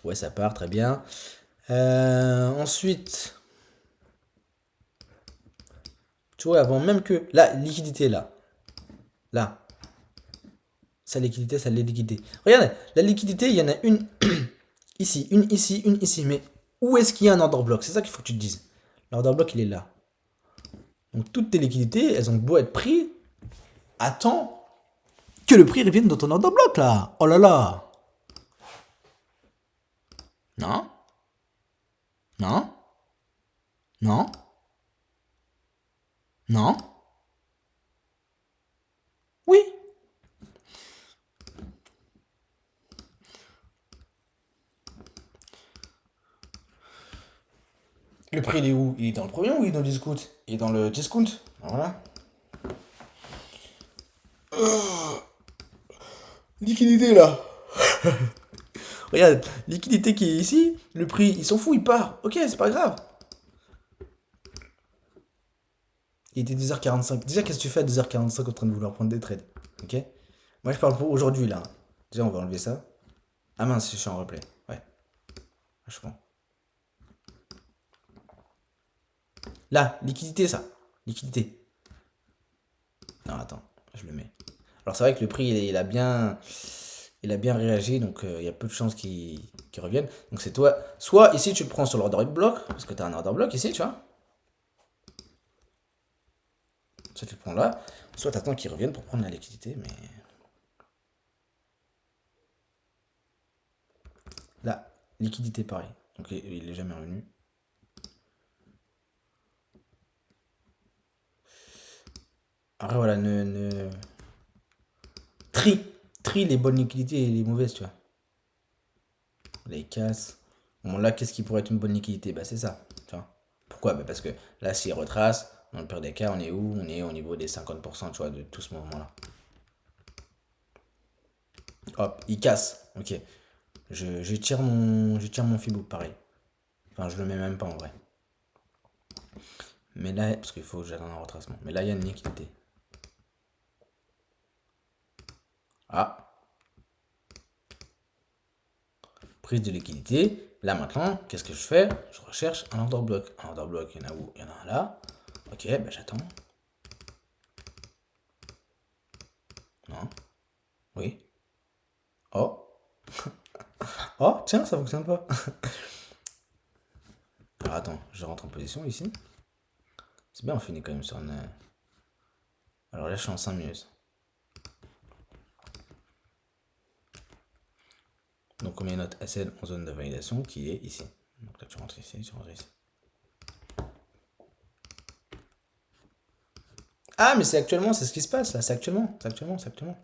A: Ouais, ça part, très bien. Ensuite, tu vois, avant même que... La liquidité, là. Là. Ça, liquidité, ça, les liquidités. Regardez, la liquidité, il y en a une ici, une ici, une ici. Mais où est-ce qu'il y a un order block? C'est ça qu'il faut que tu te dises. L'order block, il est là. Donc, toutes tes liquidités, elles ont beau être prises. Attends que le prix revienne dans ton order block, là. Oh là là. Non. Non. Non. Non. Oui. Le prix, il est où? Il est dans le premier ou il est dans le discount? Il est dans le discount. Voilà. Liquidité, là. Regarde, liquidité qui est ici, le prix, il s'en fout, il part. Ok, c'est pas grave. Il était 10h45. Déjà, qu'est-ce que tu fais à 10h45 en train de vouloir prendre des trades? Ok? Moi, je parle pour aujourd'hui, là. Déjà, on va enlever ça. Ah mince, je suis en replay. Ouais, je prends. Là, liquidité, ça. Liquidité. Non, attends, je le mets. Alors, c'est vrai que le prix, il a bien réagi, donc il y a peu de chances qu'il revienne. Donc, c'est toi. Soit ici, tu le prends sur l'order block, parce que tu as un order block ici, tu vois. Soit tu le prends là, soit tu attends qu'il revienne pour prendre la liquidité, mais. Là, liquidité, pareil. Donc, il est jamais revenu. Après, voilà, Trie les bonnes liquidités et les mauvaises, tu vois. Les casses. Bon, là, qu'est-ce qui pourrait être une bonne liquidité? Bah, c'est ça, tu vois. Pourquoi? Bah, parce que là, s'il retrace, dans le pire des cas, on est où? On est au niveau des 50%, tu vois, de tout ce mouvement-là. Hop, il casse. Ok. Je tire mon fibou, pareil. Enfin, je le mets même pas en vrai. Mais là, parce qu'il faut que j'attende un retracement. Mais là, il y a une liquidité. Ah, prise de liquidité. Là maintenant, qu'est-ce que je fais? Je recherche un order block. Un order block, il y en a où? Il y en a un là. Ok, bah j'attends. Non. Oui. Oh. Oh, tiens, ça fonctionne pas. Alors attends, je rentre en position ici. C'est bien, on finit quand même sur une. Alors là, je suis en 5 minutes. Donc on met notre SL en zone de validation qui est ici. Donc là, tu rentres ici, tu rentres ici. Ah, mais c'est actuellement, c'est ce qui se passe là. C'est actuellement, c'est actuellement, c'est actuellement.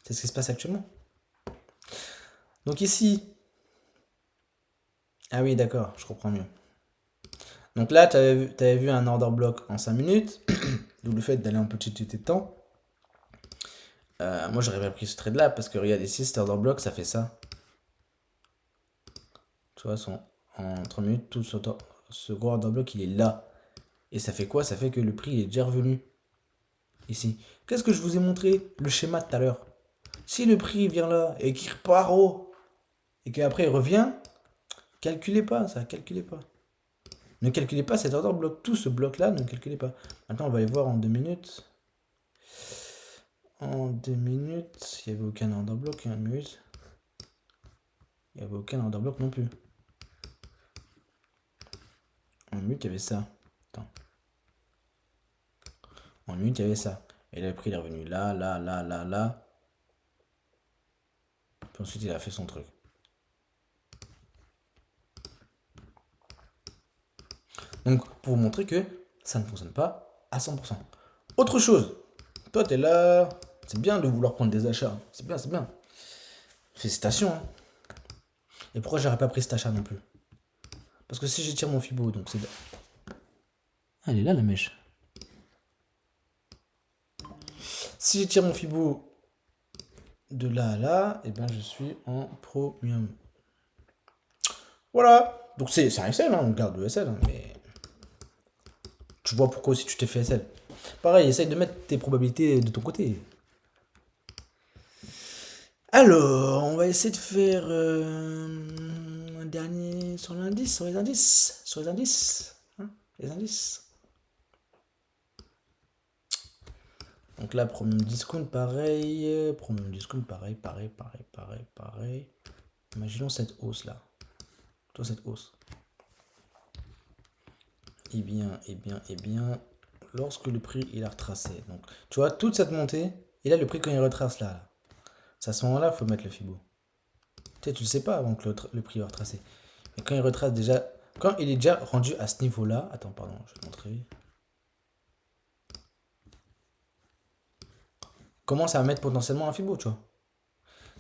A: C'est ce qui se passe actuellement. Donc ici. Ah oui, d'accord, je comprends mieux. Donc là, tu avais vu un order block en 5 minutes. D'où le fait d'aller un peu cheater de temps. Moi, j'aurais pas pris ce trade là parce que regarde ici, cet order block, ça fait ça. Tu vois, en 3 minutes, tout ce gros order block, il est là. Et ça fait quoi? Ça fait que le prix est déjà revenu ici. Qu'est-ce que je vous ai montré? Le schéma de tout à l'heure. Si le prix vient là et qu'il repart haut et qu'après il revient, calculez pas ça, calculez pas. Ne calculez pas cet order bloc. Tout ce bloc-là, ne calculez pas. Maintenant, on va aller voir en 2 minutes. En 2 minutes, il n'y avait aucun order bloc. 1 minute. Il n'y avait aucun order bloc non plus. En 1 minute, il y avait ça. Attends. En 1 minute, il y avait ça. Et là, le prix il est revenu là, là, là, là, là. Puis ensuite, il a fait son truc. Donc, pour vous montrer que ça ne fonctionne pas à 100%. Autre chose. Toi, t'es là. C'est bien de vouloir prendre des achats. C'est bien, c'est bien. Félicitations. Hein. Et pourquoi j'aurais pas pris cet achat non plus? Parce que si j'étire mon Fibo, donc c'est... Ah, elle est là la mèche. Si j'étire mon Fibo de là à là, et ben je suis en premium. Voilà. Donc c'est un SL, hein, on garde le SL, hein, mais tu vois pourquoi aussi tu t'es fait SL. Pareil, essaye de mettre tes probabilités de ton côté. Alors, on va essayer de faire un dernier sur l'indice, sur les indices. Sur les indices. Hein, les indices. Donc là, premium discount, pareil. Premium discount, pareil, pareil, pareil, pareil, pareil. Imaginons cette hausse là. Toi, cette hausse. Eh bien, eh bien, eh bien, lorsque le prix il a retracé. Donc, tu vois, toute cette montée, et là, le prix quand il retrace là. C'est à ce moment-là, il faut mettre le Fibo. Tu sais, tu le sais pas avant que le prix va retracer. Mais quand il retrace déjà, quand il est déjà rendu à ce niveau-là, attends, pardon, je vais te montrer. Commence à mettre potentiellement un Fibo, tu vois.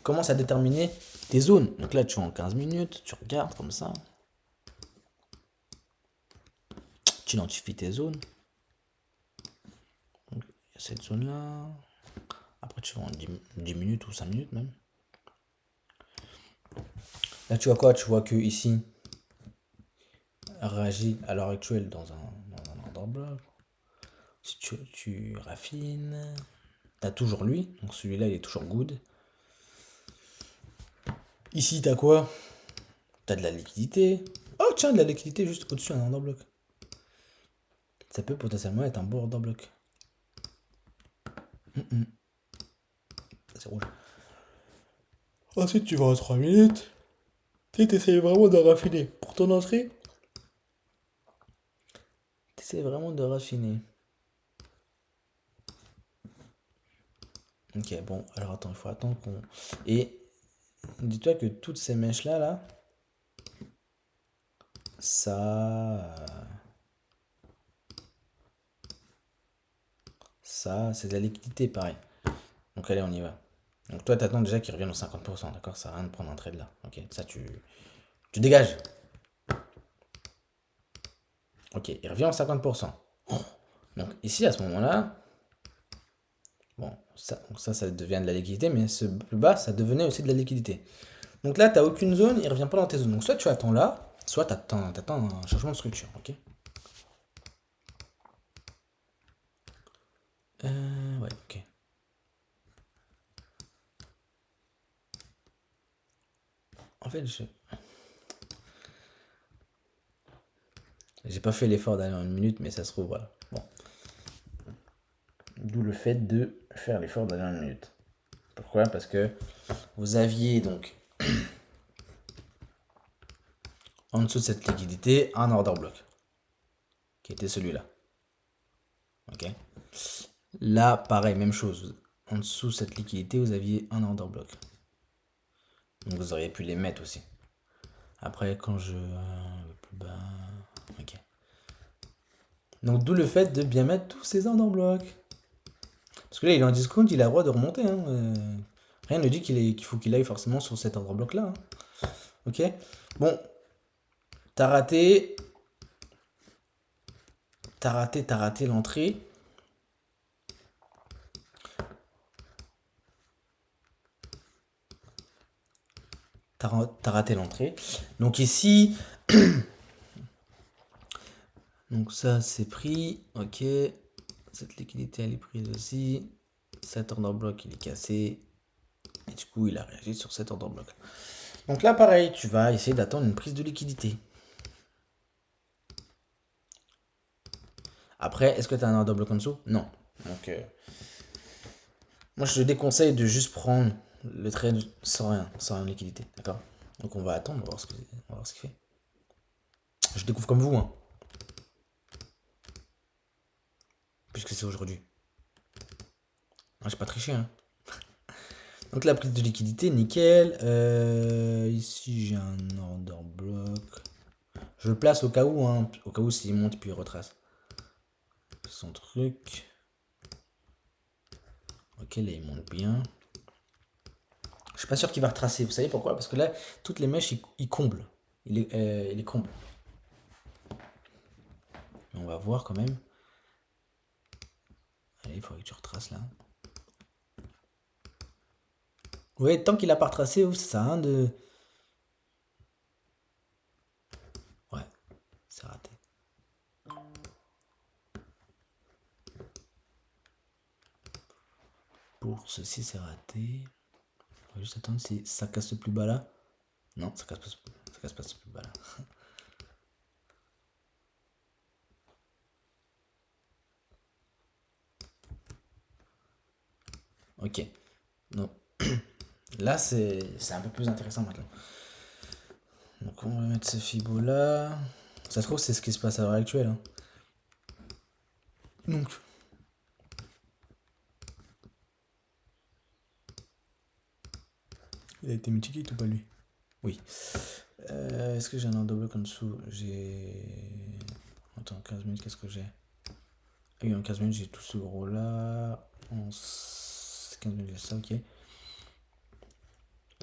A: Commence à déterminer tes zones. Donc là, tu es en 15 minutes, tu regardes comme ça. Tu identifies tes zones. Donc, il y a cette zone-là. Après, tu vas en 10 minutes ou 5 minutes même. Là, tu vois quoi? Tu vois que ici, réagit à l'heure actuelle dans un order block. Si tu raffines, tu as toujours lui. Donc celui-là, il est toujours good. Ici, tu as quoi? Tu as de la liquidité. Oh, tiens, de la liquidité juste au-dessus d'un order block. Ça peut potentiellement être un beau order block. C'est rouge. Ensuite, tu vas en 3 minutes. Tu essaies vraiment de raffiner. Pour ton entrée, tu essaies vraiment de raffiner. Ok, bon, alors attends, il faut attendre qu'on... Et dis-toi que toutes ces mèches-là, là, ça, c'est de la liquidité, pareil. Donc allez, on y va. Donc toi, t'attends déjà qu'il revienne aux 50%, d'accord? Ça sert à rien de prendre un trade là. Ok, ça, tu dégages. Ok, il revient aux 50%. Donc ici, à ce moment-là, bon, ça devient de la liquidité, mais ce plus bas, ça devenait aussi de la liquidité. Donc là, tu n'as aucune zone, il revient pas dans tes zones. Donc soit tu attends là, soit tu attends un changement de structure, ok? Ouais, ok. En fait, j'ai pas fait l'effort d'aller en 1 minute, mais ça se trouve, voilà. Bon. D'où le fait de faire l'effort d'aller en 1 minute. Pourquoi? Parce que vous aviez donc en dessous de cette liquidité un order block, qui était celui-là. Ok? Là, pareil, même chose. En dessous de cette liquidité, vous aviez un order block. Donc vous auriez pu les mettre aussi. Après, quand je... plus bas... Ok. Donc d'où le fait de bien mettre tous ces ordres blocs. Parce que là, il est en discount, il a le droit de remonter. Hein. Rien ne dit qu'il faut qu'il aille forcément sur cet ordre bloc là. Hein. Ok. Bon. T'as raté. T'as raté l'entrée. T'as raté l'entrée. Donc ici. Donc Donc ça c'est pris, ok. Cette liquidité elle est prise aussi. Cet order block il est cassé. Et du coup il a réagi sur cet order block. Donc là pareil, tu vas essayer d'attendre une prise de liquidité. Après, est-ce que tu as un order block en dessous? Non. Donc moi je te déconseille de juste prendre le trade sans rien liquidité, d'accord? Donc on va attendre, on va voir ce qu'il fait. Je découvre comme vous, hein. Puisque c'est aujourd'hui. J'ai pas triché, hein. Donc la prise de liquidité, nickel. Ici j'ai un order block. Je le place au cas où, hein. Au cas où s'il monte puis il retrace son truc. Ok, là il monte bien. Je suis pas sûr qu'il va retracer. Vous savez pourquoi? Parce que là, toutes les mèches, il comble. Il les comble. Mais on va voir quand même. Allez, il faudrait que tu retraces là. Ouais, tant qu'il a pas retracé, ça sert à rien de... Ouais, c'est raté. Pour ceci, c'est raté. On va juste attendre si ça casse le plus bas là. Non, ça casse pas ce plus bas là. Ok. Non. Là, c'est un peu plus intéressant maintenant. Donc, on va mettre ce Fibo là. Ça se trouve, c'est ce qui se passe à l'heure actuelle. Hein. Donc. Il a été mitigate ou pas lui? Oui. Est-ce que j'ai un order block en dessous? J'ai. Attends, 15 minutes, qu'est-ce que j'ai? Ah oui, en 15 minutes, j'ai tout ce gros là. En 15 minutes, j'ai ça, ok.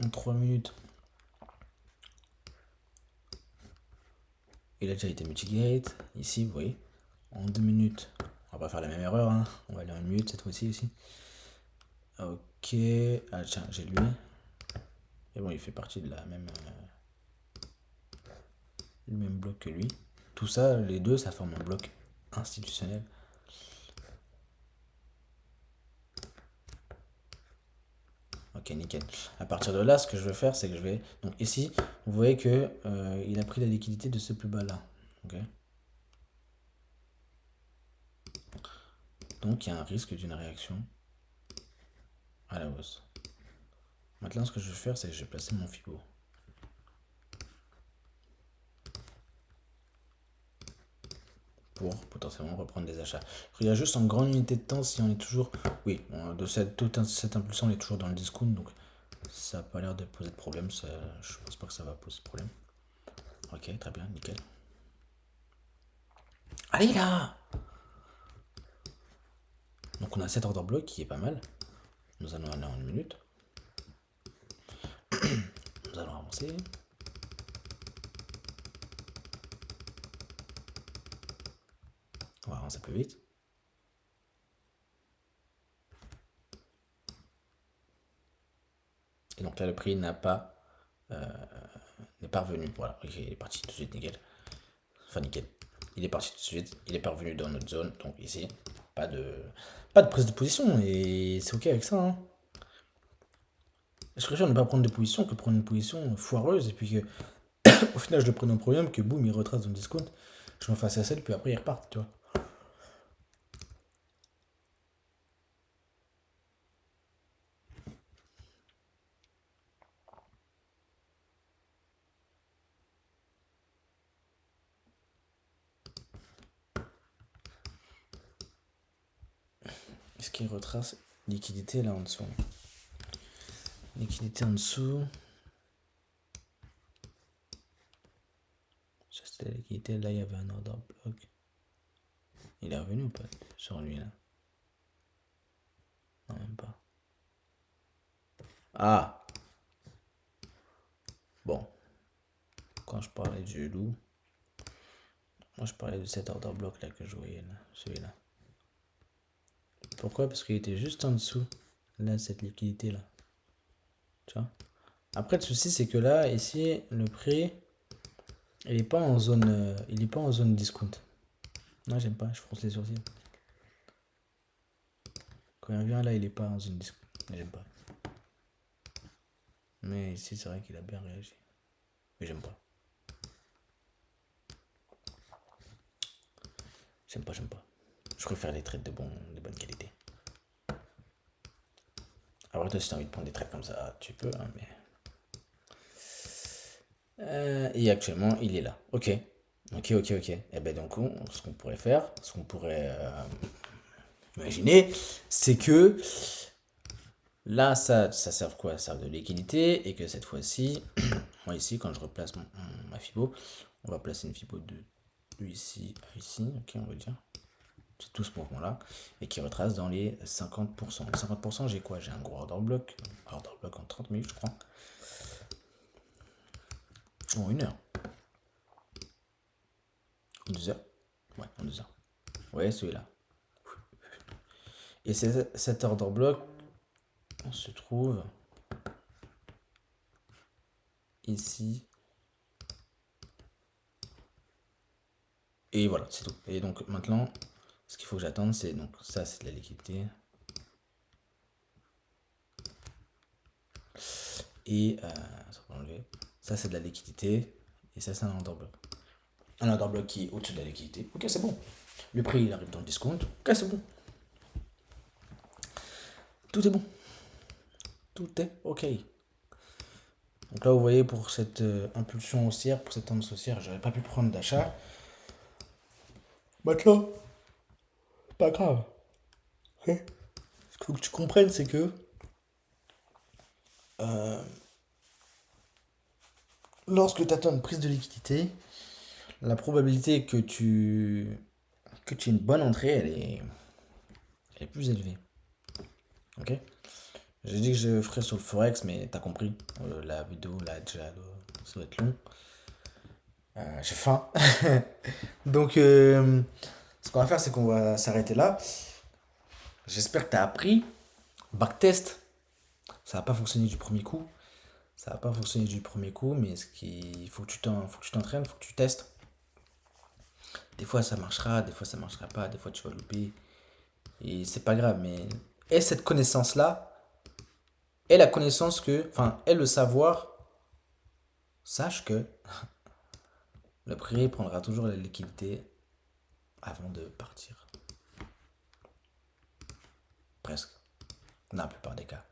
A: En 3 minutes, il a déjà été mitigate. Ici, vous voyez. En 2 minutes, on va pas faire la même erreur. Hein. On va aller en 1 minute cette fois-ci aussi. Ok. Ah, tiens, j'ai lui. Et bon, il fait partie de la même. Le même bloc que lui. Tout ça, les deux, ça forme un bloc institutionnel. Ok, nickel. À partir de là, ce que je vais faire, c'est que je vais... Donc ici, vous voyez que il a pris la liquidité de ce plus bas là. Ok. Donc il y a un risque d'une réaction à la hausse. Maintenant, ce que je vais faire, c'est que je vais placer mon Fibo. Pour potentiellement reprendre des achats. Je regarde juste en grande unité de temps si on est toujours... Oui, de toute cette impulsion, on est toujours dans le discount, donc ça n'a pas l'air de poser de problème. Ça, je pense pas que ça va poser de problème. Ok, très bien, nickel. Allez là! Donc on a 7 order block qui est pas mal. Nous allons aller en 1 minute. Nous allons avancer. On va avancer plus vite. Et donc là, le prix n'est pas revenu. Voilà, il est parti tout de suite, nickel. Enfin, nickel. Il est parti tout de suite. Il est pas revenu dans notre zone. Donc ici, pas de prise de position. Et c'est ok avec ça. Hein. Je préfère ne pas prendre de position que prendre une position foireuse. Et puis que, au final, je le prenne en problème, que boum, il retrace dans le discount. Je m'en fasse à celle, puis après, il repart, tu vois. Est-ce qu'il retrace liquidité là en dessous? Liquidité en dessous. Ça c'était la liquidité. Là il y avait un order block. Il est revenu ou pas sur lui là? Non, même pas. Ah! Bon. Quand je parlais du loup, moi je parlais de cet order block là que je voyais là. Celui-là. Pourquoi? Parce qu'il était juste en dessous. Là, cette liquidité là. Tu vois? Après le souci c'est que là, ici, le prix, il est pas en zone. Il est pas en zone discount. Non, j'aime pas, je fronce les sourcils. Quand il revient là, il est pas dans une disque. J'aime pas. Mais ici, c'est vrai qu'il a bien réagi. Mais j'aime pas. J'aime pas, j'aime pas. Je préfère les traits de bonne qualité. Alors toi, si t'as envie de prendre des traits comme ça, tu peux, hein, mais... et actuellement, il est là. Ok. Ok. Et ben donc, ce qu'on pourrait faire, ce qu'on pourrait imaginer, c'est que là, ça sert quoi? Ça sert de liquidité, et que cette fois-ci, moi ici, quand je replace ma fibo, on va placer une fibo de ici à ici, ok, on va dire. C'est tout ce mouvement-là, et qui retrace dans les 50%. 50%, j'ai quoi? J'ai un gros order block en 30 minutes, je crois. En 1 heure. En 2 heures. Ouais, en 2 heures. Ouais, celui-là. Et cet order block se trouve ici. Et voilà, c'est tout. Et donc maintenant, ce qu'il faut que j'attende, c'est donc ça, c'est de la liquidité. Et ça va enlever. Ça, c'est de la liquidité. Et ça, c'est un order block. Un order block qui est au-dessus de la liquidité. Ok, c'est bon. Le prix, il arrive dans le discount. Ok, c'est bon. Tout est bon. Tout est ok. Donc là, vous voyez, pour cette impulsion haussière, pour cette tendance haussière, j'aurais pas pu prendre d'achat. Maintenant, pas grave. Ce qu'il faut que tu comprennes, c'est que euh, lorsque tu attends une prise de liquidité, la probabilité que tu aies une bonne entrée, elle est plus élevée. Ok? J'ai dit que je ferais sur le Forex, mais t'as compris. La vidéo, là, déjà, ça doit être long. J'ai faim. Donc, ce qu'on va faire, c'est qu'on va s'arrêter là. J'espère que t'as appris. Backtest, ça va pas fonctionner du premier coup. Ça va pas fonctionner du premier coup, mais il faut que tu t'entraînes, il faut que tu testes. Des fois ça marchera, des fois ça marchera pas, des fois tu vas louper. Et c'est pas grave, mais aie cette connaissance-là, aie la connaissance que, enfin, aie le savoir, sache que le prix prendra toujours la liquidité avant de partir. Presque. Dans la plupart des cas.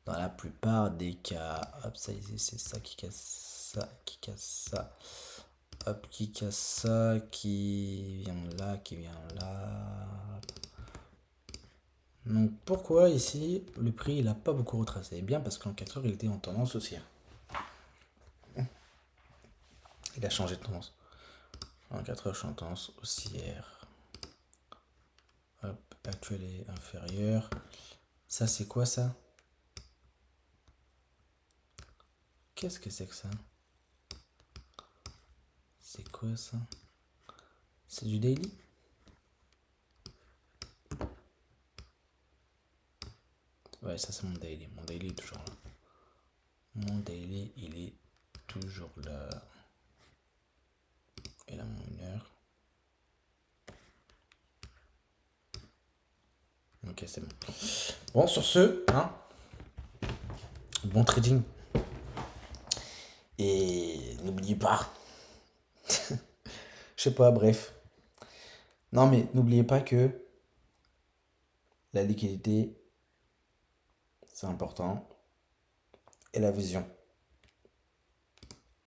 A: Dans la plupart des cas. Hop, ça ici, c'est ça qui casse ça, qui casse ça. Hop, qui casse ça, qui vient là, qui vient là. Donc pourquoi ici le prix il n'a pas beaucoup retracé? Eh bien parce qu'en 4 heures il était en tendance haussière. Il a changé de tendance. En 4 heures je suis en tendance haussière. Hop, actuel est inférieur. Ça c'est quoi ça? Qu'est-ce que c'est que ça? C'est quoi ça? C'est du daily? Ouais, ça c'est mon daily. Mon daily est toujours là. Mon daily il est toujours là. Et là mon 1 heure. Ok, c'est bon. Bon, sur ce, hein, bon trading. Et n'oubliez pas, je sais pas, bref. Non, mais n'oubliez pas que la liquidité, c'est important. Et la vision.